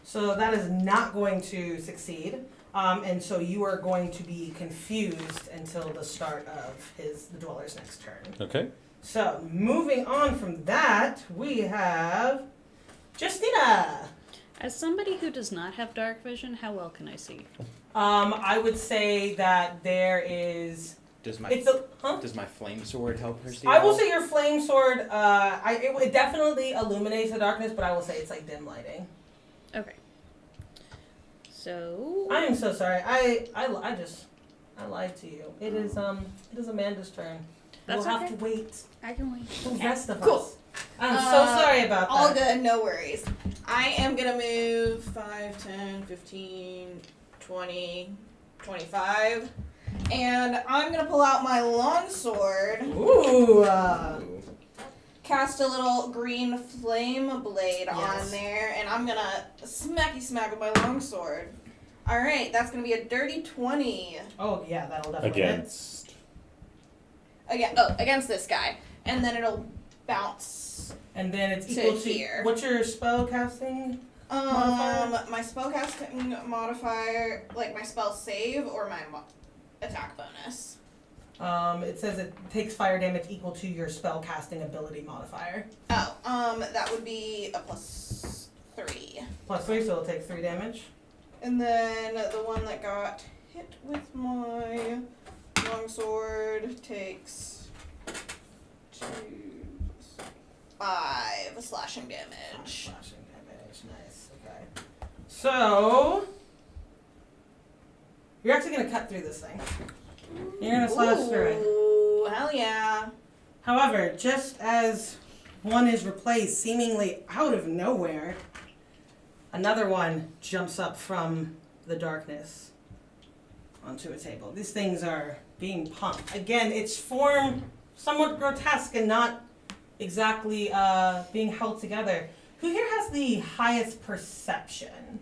So that is not going to succeed. And so you are going to be confused until the start of the Dweller's next turn. Okay. So moving on from that, we have Justina. As somebody who does not have dark vision, how well can I see? I would say that there is. Does my Does my flame sword help her see? I will all? say your flame sword. It definitely illuminates the darkness, but I will say it's like dim lighting. Okay. So I am so sorry. I lied to you. It is Amanda's turn. That's we'll have okay. to wait. I can wait. The rest of Cool. us. I'm so sorry about that. All good, no worries. I am gonna move 5, 10, 15, 20, 25. And I'm gonna pull out my longsword. Ooh. cast a little green flame blade Yes. on there, and I'm gonna smacky smack with my longsword. All right, that's gonna be a dirty 20 Oh yeah, that'll definitely hit. Against. against this guy, and then it'll bounce. And then it's To equal to here. what's your spell casting? Modifier? My spellcasting modifier, like my spell save or my attack bonus. It says it takes fire damage equal to your spell casting ability modifier. Oh, that would be a +3. +3, so it'll take 3 damage. And then the one that got hit with my longsword takes 2, 5 slashing damage. Slashing damage, nice. Okay. So you're actually gonna cut through this thing. You're gonna slash through it. Ooh, hell yeah. However, just as one is replaced seemingly out of nowhere, another one jumps up from the darkness onto a table. These things are being pumped. Again, its form somewhat grotesque and not exactly being held together. Who here has the highest perception?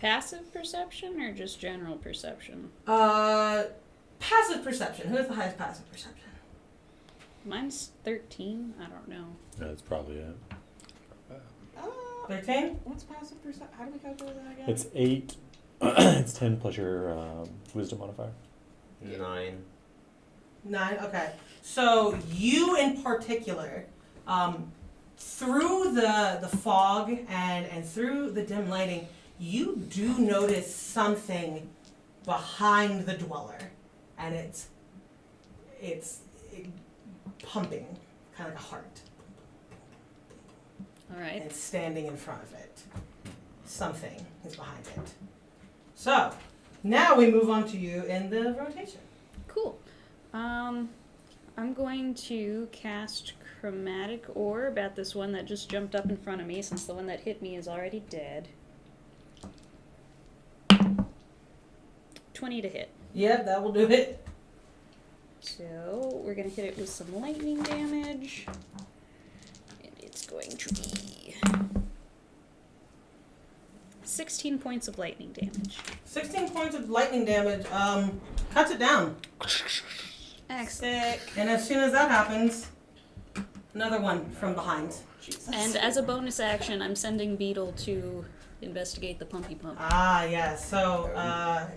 Passive perception or just general perception? Passive perception. Who has the highest passive perception? Mine's 13. I don't know. That's probably it. 13? What's passive perception? How do we calculate that again? It's 8. It's 10 plus your wisdom modifier. 9. 9? Okay. So you in particular, through the fog and through the dim lighting, you do notice something behind the dweller. And it's pumping, kind of like a heart. All And right. it's standing in front of it. Something is behind it. So, now we move on to you in the rotation. Cool. I'm going to cast Chromatic Orb at this one that just jumped up in front of me, since the one that hit me is already dead. 20 to hit. Yep, that will do it. So we're gonna hit it with some lightning damage. And it's going to be 16 points of lightning damage. 16 points of lightning damage, cuts it down. Excellent. And as soon as that happens, another one from behind. Jesus. And as a bonus action, I'm sending Beetle to investigate the pumpy pump. Ah, yeah. So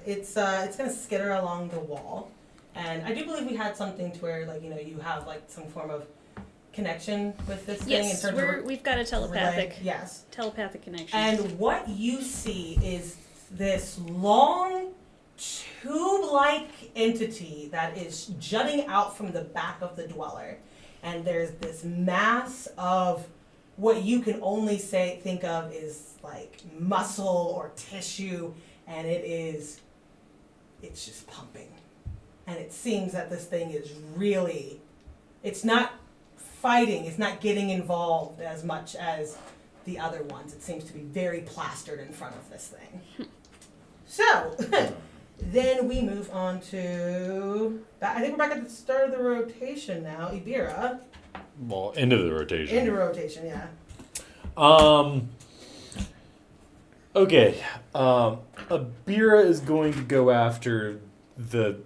it's gonna skitter along the wall, and I do believe we had something to where you have like some form of connection with this thing in Yes, terms of we've got a telepathic yes. telepathic connection. And what you see is this long tube-like entity that is jutting out from the back of the dweller, and there's this mass of what you can only think of is like muscle or tissue, and it's just pumping. And it seems that this thing is really, it's not fighting, it's not getting involved as much as the other ones. It seems to be very plastered in front of this thing. So, then we move on to, I think we're back at the start of the rotation now. Ibira. Well, end of the rotation. Into rotation, yeah. Okay. Abira is going to go after the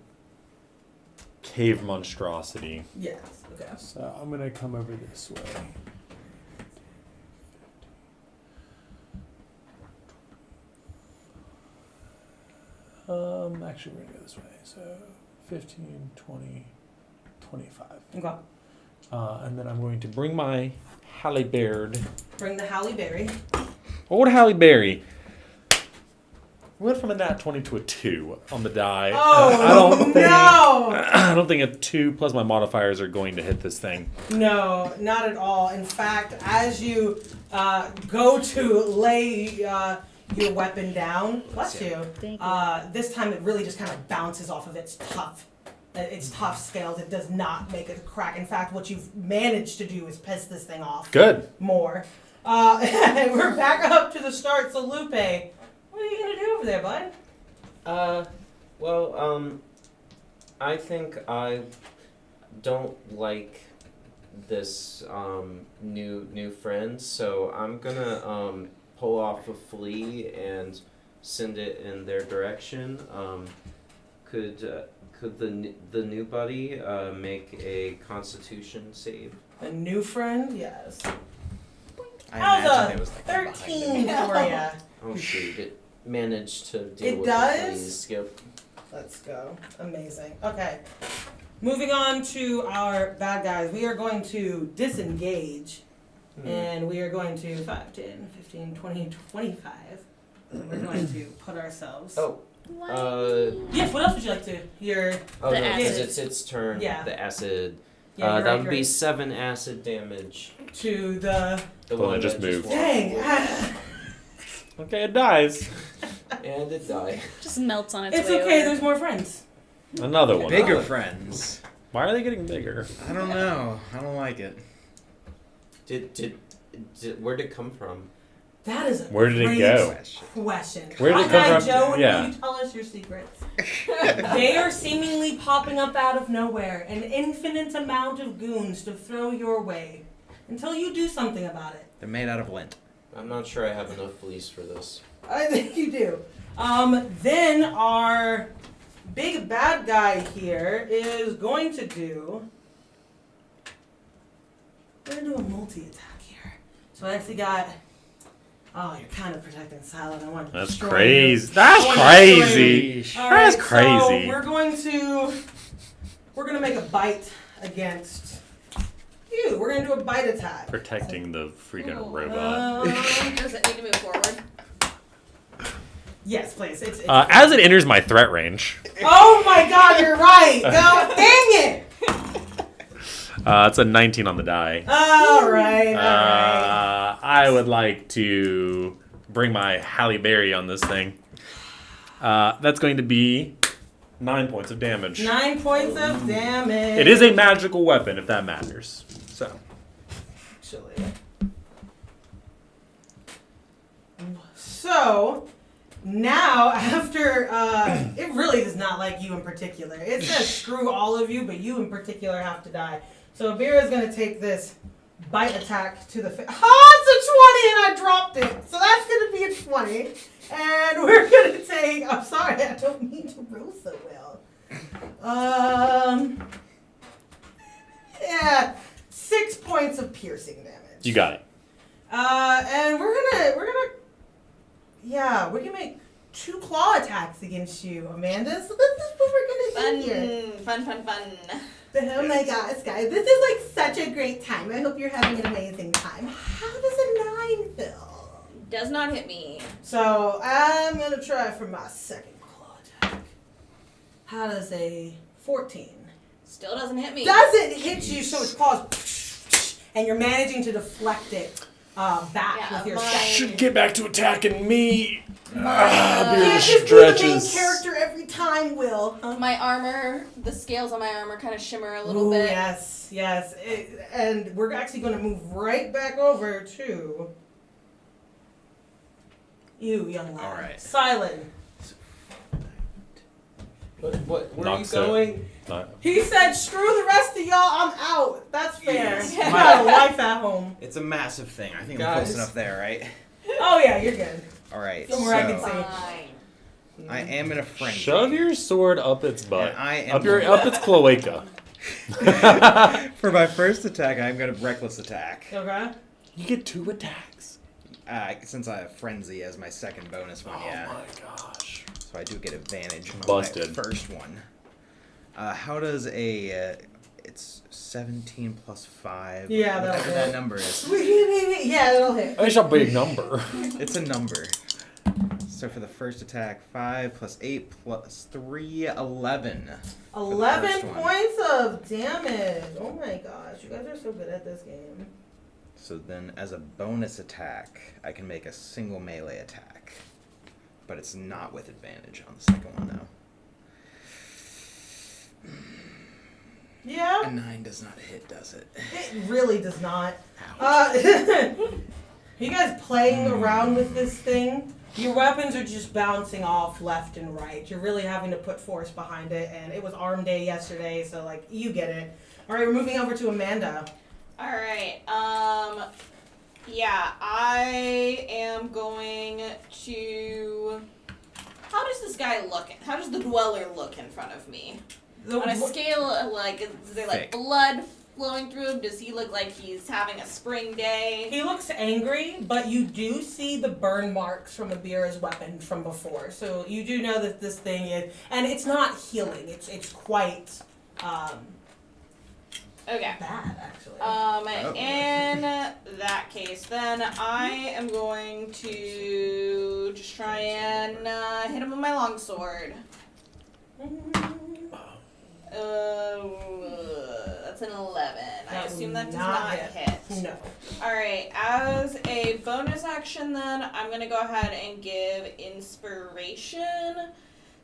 cave monstrosity. Yes, okay. So I'm gonna come over this way. Actually, we're gonna go this way. So 15, 20, 25. Okay. And then I'm going to bring my Halle Baird. Bring the Halle Berry. Old Halle Berry. Went from a nat 20 to a 2 on the die. Oh, I don't think a 2 plus my modifiers are going to hit this thing. No, not at all. In fact, as you go to lay your weapon down, bless you, Thank you. this time it really just kind of bounces off of its tough scales. It does not make a crack. In fact, what you've managed to do is piss this thing off. Good. More. And we're back up to the start. So Lupe, what are you gonna do over there, bud? I think I don't like this new friend, so I'm gonna pull off a flea and send it in their direction. Could the new buddy make a Constitution save? A new friend, yes. I How's imagine a it was like behind 13 him. for ya? Oh shoot! It managed to deal It with does? the fleas. Yep. Let's go. Amazing. Okay. Moving on to our bad guys. We are going to disengage. And we are going to 5, 10, 15, 20, 25. And we're going to put ourselves. Oh. Yes, what else would you like to hear? Oh The no, because acid. it's its turn. Yeah. The acid. Yeah, you're that right, would you're be right. 7 acid damage. To the. The one one that just that moved. walked Dang. away. Okay, it dies. And it died. Just melts on its It's way okay, over. there's more friends. Another one. Bigger friends. Why are they getting bigger? I don't know. I don't like it. Did where'd it come from? That is a Where did it great go? question. Where did it Hi, come from? Joe, when Yeah. will you tell us your secrets? They are seemingly popping up out of nowhere, an infinite amount of goons to throw your way, until you do something about it. They're made out of lint. I'm not sure I have enough fleas for this. I think you do. Then our big bad guy here is going to do. We're gonna do a multi-attack here. So I actually got. Oh, you're kind of protecting Silent. I want to That's destroy crazy. you. That's I wanna destroy crazy. you. All That's right, crazy. So we're gonna make a bite against you. We're gonna do a bite attack. Protecting the freaking Ooh. robot. Does it need to move forward? Yes, please. It's As it enters my threat range, oh my God, you're right. Go, dang it. it's a 19 on the die. All right. I would like to bring my Halle Berry on this thing. That's going to be 9 points of damage. 9 points of damage. It is a magical weapon, if that matters. So, Actually. So, now after, it really does not like you in particular. It says screw all of you, but you in particular have to die. So, Vera's going to take this bite attack to the face. Oh, it's a 20 and I dropped it. So that's going to be a 20. And we're going to take, I'm sorry, I don't mean to roll so well. Yeah, 6 points of piercing damage. you got it. And we're gonna make 2 claw attacks against you, Amanda. So this is what we're gonna do here. Fun. Oh my gosh, guys, this is like such a great time. I hope you're having an amazing time. How does a 9 feel? Does not hit me. So I'm gonna try for my second claw attack. How does a 14? Still doesn't hit me. Doesn't hit you, so it's claws, and you're managing to deflect it back Yeah, with your mine- second. Should get back to attacking me. You Beard can't just be the main stretches. character every time, Will. Huh? My armor, the scales on my armor kind of shimmer a little Ooh, bit. Yes. And we're actually going to move right back over to you, young lad. All right. Silent. Where are you Knocks it. going? He said, screw the rest of y'all, I'm out. That's fair. Yes. You got a life at home. It's a massive thing. I think I'm Guys. close enough there, right? Oh, yeah, you're good. All right. Somewhere I can so Fine. I am in a frenzy. Shove your sword up its butt. And I am Up its cloaca. For my first attack, I'm going to reckless attack. Okay. You get 2 attacks. Since I have frenzy as my second bonus one, Oh yeah. my gosh. So I do get advantage on Busted. my first one. How does a it's 17 plus 5. Yeah, that'll whatever hit. that number is. Yeah, that'll hit. It's a big number. It's a number. So for the first attack, 5 plus 8 plus 3, 11. 11 first one. points of damage. Oh my gosh, you guys are so good at this game. So then as a bonus attack, I can make a single melee attack. But it's not with advantage on the second one, though. Yeah, A 9 does not hit, does it? it really does not. Ouch. You guys playing around with this thing? Your weapons are just bouncing off left and right. You're really having to put force behind it, and it was arm day yesterday, so like you get it. All right, we're moving over to Amanda. Alright, yeah, I am going to... How does this guy look? How does the dweller look in front of me? On a scale of, like, is there, like, Thick. blood flowing through him? Does he look like he's having a spring day? He looks angry, but you do see the burn marks from Abira's weapon from before. So you do know that this thing is, and it's not healing. It's quite Okay. bad, actually. In that case, then I am going to just try and hit him with my longsword. That's an 11. I That assume would that does not not hit. No. Alright, as a bonus action then, I'm gonna go ahead and give inspiration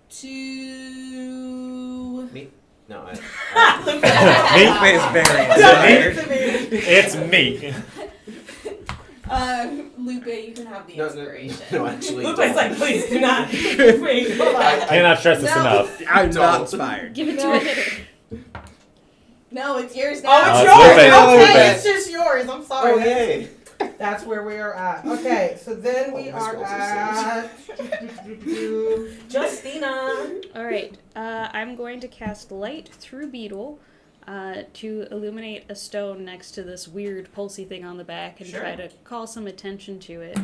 to... Me? No, I. Lupe is very It's me. Lupe, you can have the inspiration. No, actually. Lupe's don't. like, please do not. Wait, hold on. I cannot stress this No. enough. I'm Don't. not inspired. Give it to a hitter. No, it's yours now. Oh, it's Lupe. yours. Lupe. Okay, it's just yours. I'm sorry. Oh, yay. That's where we are at. Okay, so then we Oh, are this at Justina. All right. I'm going to cast light through Beetle to illuminate a stone next to this weird pulsy thing on the back and Sure. try to call some attention to it.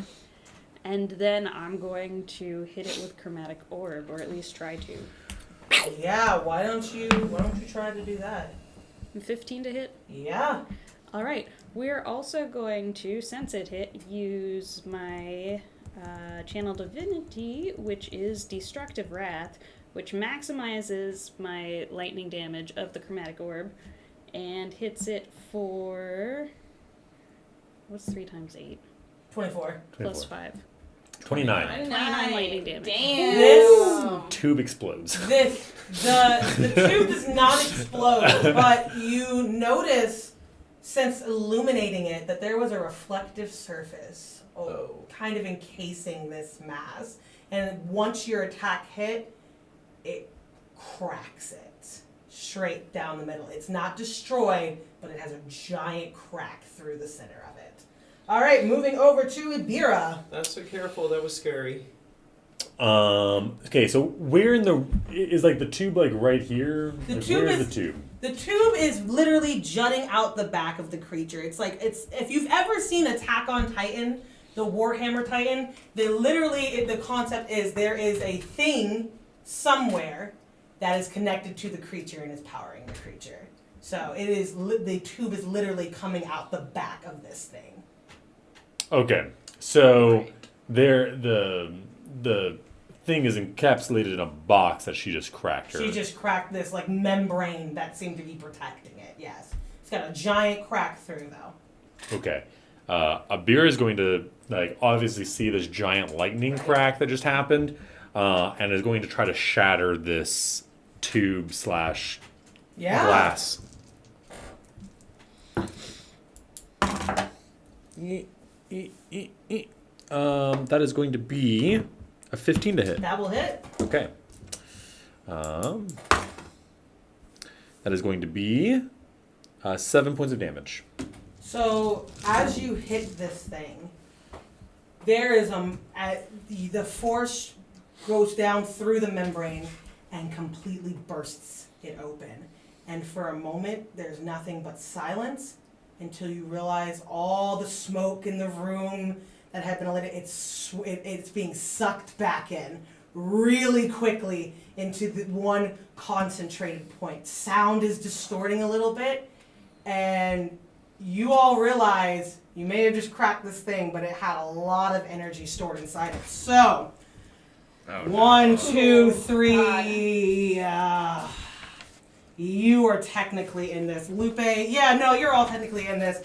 And then I'm going to hit it with chromatic orb, or at least try to. Yeah, why don't you try to do that? 15 to hit. Yeah. All right. We're also going to, since it hit, use my Channel Divinity, which is Destructive Wrath, which maximizes my lightning damage of the chromatic orb, and hits it for... What's 3 times 8? 24. Plus 5. 29. 29 lightning damage. Damn. This- Tube explodes. The tube does not explode, but you notice, since illuminating it, that there was a reflective surface kind of encasing this mass. And once your attack hit, it cracks it straight down the middle. It's not destroyed, but it has a giant crack through the center of it. All right, moving over to Ibira. That's so careful. That was scary. Okay, so where in the is like the tube like right here? The Like, tube where's is- the tube? The tube is literally jutting out the back of the creature. It's if you've ever seen Attack on Titan, the Warhammer Titan, the concept is there is a thing somewhere that is connected to the creature and is powering the creature. So it is the tube is literally coming out the back of this thing. Okay, so there the thing is encapsulated in a box that she just cracked her. She just cracked this like membrane that seemed to be protecting it. Yes, it's got a giant crack through though. Okay. Abir is going to like obviously see this giant lightning crack that just happened, and is going to try to shatter this tube / Yeah. glass. That is going to be a 15 to hit. That will hit. Okay. That is going to be 7 points of damage. So as you hit this thing, there is the force goes down through the membrane and completely bursts it open. And for a moment, there's nothing but silence until you realize all the smoke in the room that had been lit, it's being sucked back in really quickly into the one concentrated point. Sound is distorting a little bit, and you all realize you may have just cracked this thing, but it had a lot of energy stored inside it. So, 1, 2, 3. You are technically in this. Lupe, yeah, no, you're all technically in this.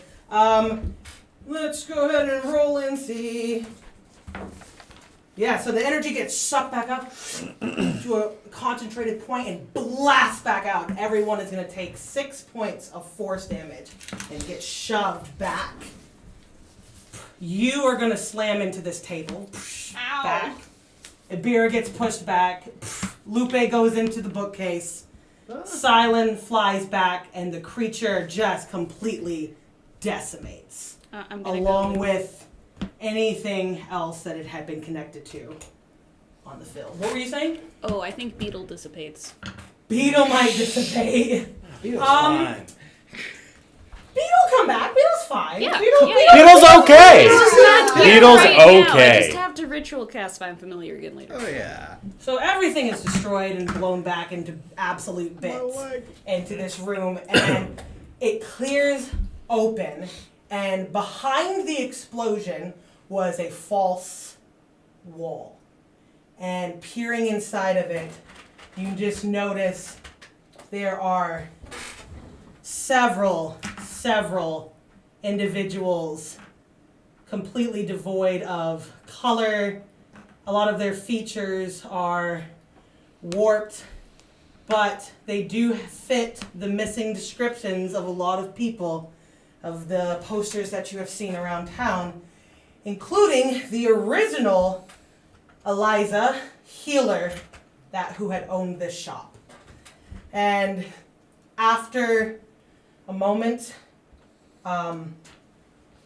Let's go ahead and roll and see. Yeah, so the energy gets sucked back up to a concentrated point and blasts back out. Everyone is going to take 6 points of force damage and get shoved back. You are going to slam into this table. Ow. Back. Ibira gets pushed back. Lupe goes into the bookcase. Silent flies back, and the creature just completely decimates, I'm gonna along go with anything else that it had been connected to on the field. What were you saying? Oh, I think beetle dissipates. Beetle might dissipate. Beetle's Um, fine. Beetle come back. Beetle's fine. Yeah. Beetle, Yeah. Beetle's okay. It's not here Beetle's right now. I okay. just have to ritual cast Find Familiar again later. Oh yeah. So everything is destroyed and blown back into absolute bits into this room, and it clears open, and behind the explosion was a false wall. And peering inside of it, you just notice there are several individuals completely devoid of color. A lot of their features are warped, but they do fit the missing descriptions of a lot of people, of the posters that you have seen around town, including the original Eliza Healer, who had owned this shop. And after a moment, I'm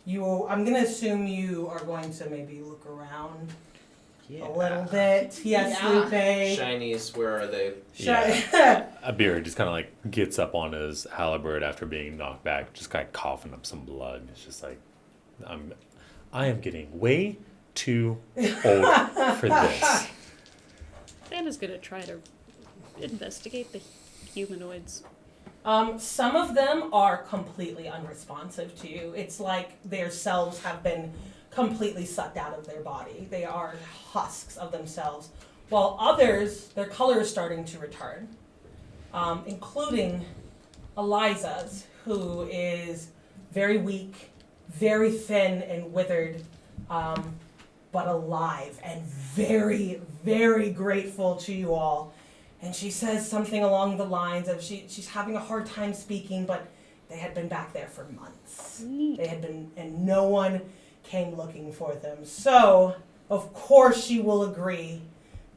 gonna assume you are going to maybe look around a little bit. Yes, Yeah. Lupe. Shinies, where are they? Abir just kind of like gets up on his halberd after being knocked back, just kind of coughing up some blood. It's just like, I am getting way too old for this. Santa's gonna try to investigate the humanoids. Some of them are completely unresponsive to you. It's like their selves have been completely sucked out of their body. They are husks of themselves. While others, their color is starting to return, including Eliza's, who is very weak, very thin and withered, but alive and very, very grateful to you all. And she says something along the lines of she's having a hard time speaking, but they had been back there for months. They had been, and no one came looking for them. So, of course, she will agree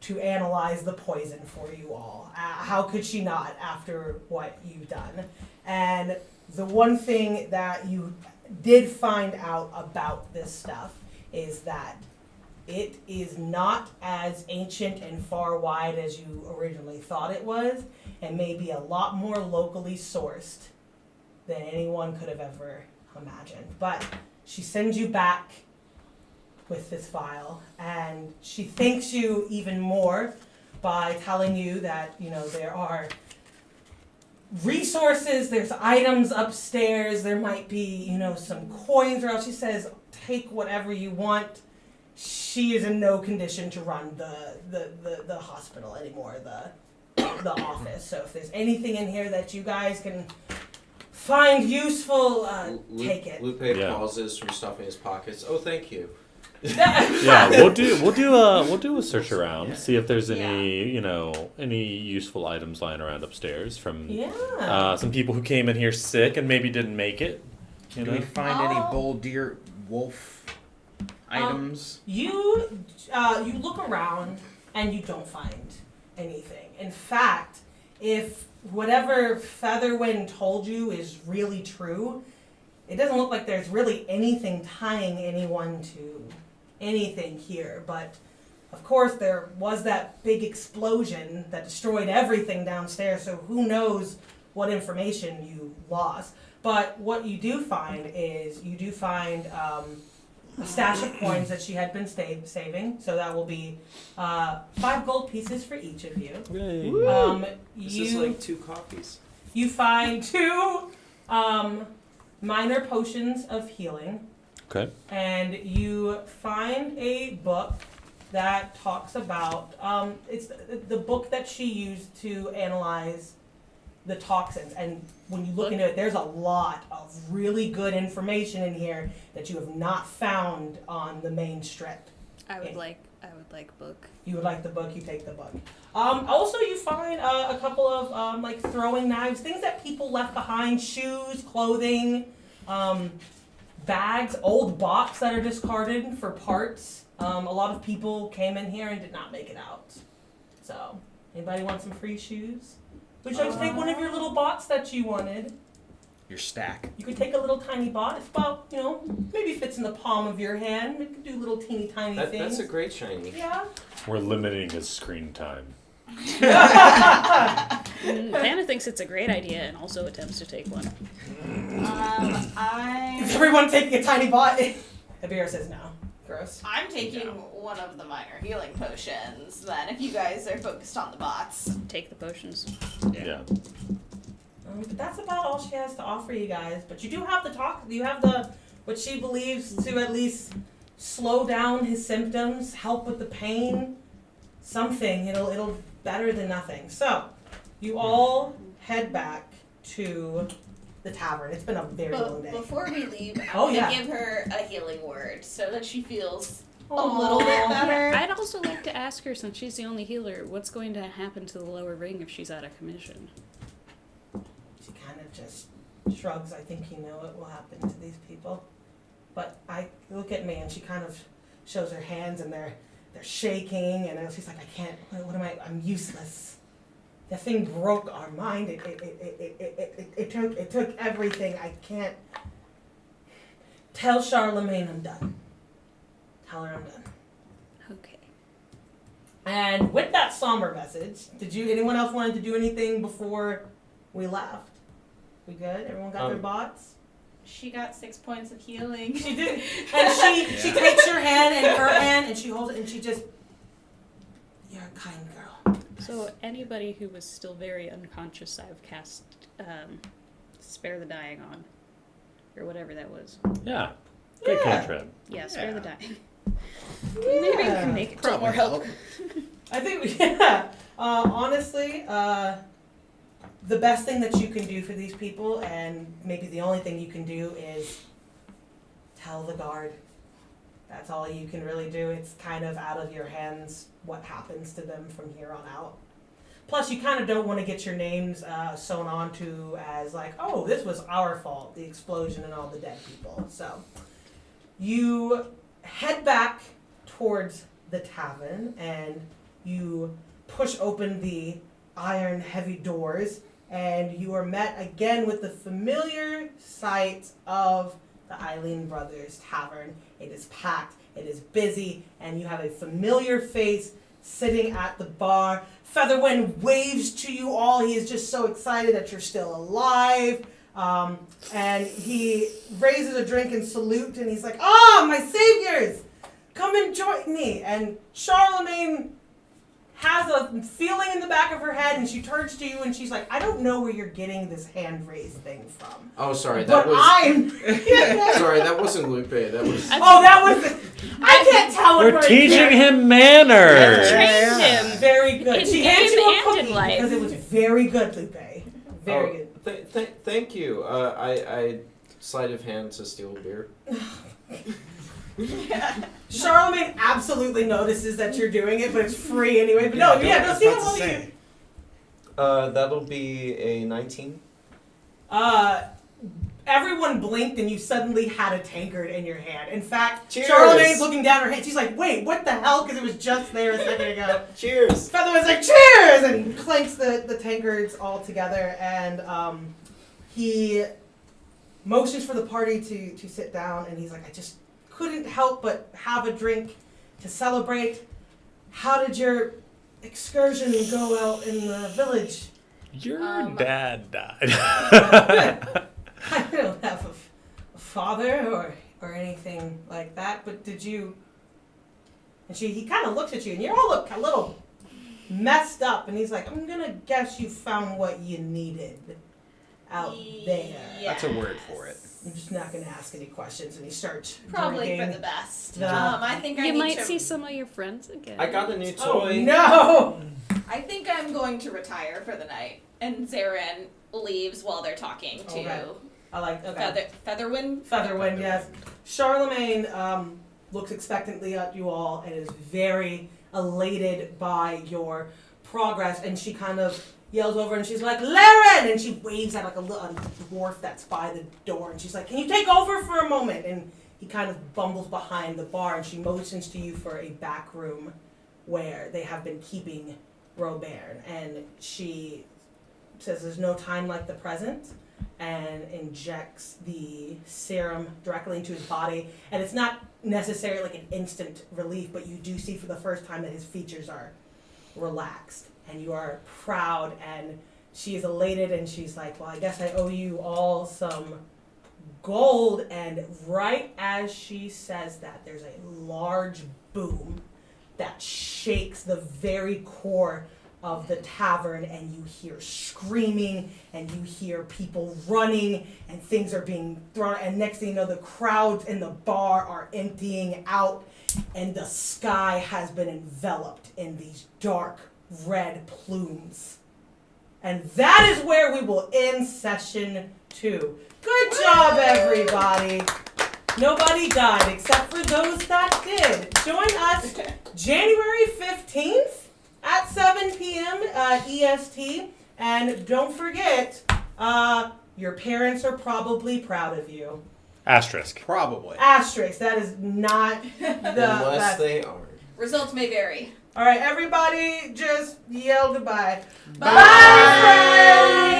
to analyze the poison for you all. How could she not after what you've done? And the one thing that you did find out about this stuff is that it is not as ancient and far wide as you originally thought it was, and may be a lot more locally sourced than anyone could have ever imagined. But she sends you back with this file, and she thanks you even more by telling you that, there are resources, there's items upstairs, there might be, some coins, or else she says, take whatever you want. She is in no condition to run the hospital anymore, the office. So if there's anything in here that you guys can find useful, take it. Lupe Yeah. pauses from stuffing his pockets. Oh, thank you. Yeah, we'll do a search around, see if there's any any useful items lying around upstairs from some people who came in here sick and maybe didn't make it. You Do know? we find any bull, deer, wolf items? You look around and you don't find anything. In fact, if whatever Featherwind told you is really true, it doesn't look like there's really anything tying anyone to anything here. But of course, there was that big explosion that destroyed everything downstairs, so who knows what information you lost. But what you do find is a stash of coins that she had been saving, so that will be 5 gold pieces for each of you. This is like 2 coffees. You find 2 minor potions of healing. Okay. And you find a book that talks about, it's the book that she used to analyze the toxins. And when you look into it, there's a lot of really good information in here that you have not found on the main strip. I would like book. You would like the book, you take the book. Also, you find a couple of like throwing knives, things that people left behind, shoes, clothing, bags, old box that are discarded for parts. A lot of people came in here and did not make it out. So, anybody want some free shoes? Would you like to take one of your little bots that you wanted? your stack. You could take a little tiny bot. It's about, maybe fits in the palm of your hand. It could do little teeny tiny things. That's a great shiny. Yeah. We're limiting his screen time. Vanna thinks it's a great idea and also attempts to take one. Is everyone taking a tiny bot? Abir says no. Gross. I'm taking one of the minor healing potions then, if you guys are focused on the bots. Take the potions. Yeah. But that's about all she has to offer you guys. But you do have the talk. You have what she believes to at least slow down his symptoms, help with the pain, something. It'll better than nothing. So you all head back to the tavern. It's been a very long day. Before we leave, I Oh, want to yeah. give her a healing word so that she feels a Aw. little bit better. I'd also like to ask her, since she's the only healer, what's going to happen to the lower ring if she's out of commission? She kind of just shrugs. I think you know what will happen to these people. But I look at me and she kind of shows her hands and they're shaking and she's like, I can't. What am I? I'm useless. The thing broke our mind. It took everything. I can't. Tell Charlemagne I'm done. Tell her I'm done. Okay. And with that somber message, anyone else wanted to do anything before we left? We good? Everyone got their bots? She got 6 points of healing. She did. And she takes your hand and her hand and she holds it and she just, you're a kind girl. So anybody who was still very unconscious, I've cast Spare the Dying on. Or whatever that was. Yeah. Good Yeah. cantrip. Yeah, Spare the Dying. Yeah. Maybe we can make it Probably more help. I think, honestly, the best thing that you can do for these people, and maybe the only thing you can do, is tell the guard. That's all you can really do. It's kind of out of your hands what happens to them from here on out. Plus, you kind of don't want to get your names sewn onto as like, oh, this was our fault, the explosion and all the dead people. So you head back towards the tavern and you push open the iron heavy doors and you are met again with the familiar sight of the Eileen Brothers Tavern. It is packed, it is busy, and you have a familiar face sitting at the bar. Featherwind waves to you all. He is just so excited that you're still alive. And he raises a drink and salute, and he's like, my saviors! Come and join me. And Charlemagne has a feeling in the back of her head, and she turns to you, and she's like, I don't know where you're getting this hand raised thing from. Oh, sorry, But that was. I'm... Sorry, that wasn't Lupe. That was. that was... I can't tell We're what teaching him manners. Trained him. Very good. In She hands game you a and cookie in life. because it was very good, Lupe. Very good. Thank you. I sleight of hand to steal a beer. Charlemagne absolutely notices that you're doing it, but it's free anyway. But no, see how well you. That'll be a 19. Everyone blinked and you suddenly had a tankard in your hand. In fact, Cheers. Charlemagne's looking down her hand. She's like, wait, what the hell? Because it was just there a second ago. Cheers. Featherwind's like, cheers! And he clanks the tankards all together and he motions for the party to sit down and he's like, I just couldn't help but have a drink to celebrate. How did your excursion go out in the village? Your dad died. I don't have a father or anything like that, but did you... And he kind of looks at you, and you all look a little messed up, and he's like, I'm gonna guess you found what you needed out there. That's a word for it. I'm just not gonna ask any questions, and he starts Probably drinking. for the best. Yeah. I think I You need might to. see some of your friends again. I got a new Oh, toy. no! I think I'm going to retire for the night, and Zarin leaves while they're talking to Okay. I like, okay. Featherwind. Featherwind, yes. Charlemagne looks expectantly at you all and is very elated by your progress. And she kind of yells over and she's like, Laren! And she waves at like a dwarf that's by the door. And she's like, can you take over for a moment? And he kind of bumbles behind the bar and she motions to you for a back room where they have been keeping Robert. And she says there's no time like the present. and injects the serum directly into his body. And it's not necessarily like an instant relief, but you do see for the first time that his features are relaxed. And you are proud, and she is elated, and she's like, well, I guess I owe you all some gold. And right as she says that, there's a large boom that shakes the very core of the tavern, and you hear screaming, and you hear people running, and things are being thrown, and next thing you know, the crowds in the bar are emptying out, and the sky has been enveloped in these dark red plumes. And that is where we will end session 2. Good job, everybody. Nobody died except for those that did. Join us January 15th at 7 p.m. EST. And don't forget, your parents are probably proud of you. Asterisk. Probably. Asterisk. That is not Unless they are. Results may vary. All right, everybody just yell goodbye. Bye, friends!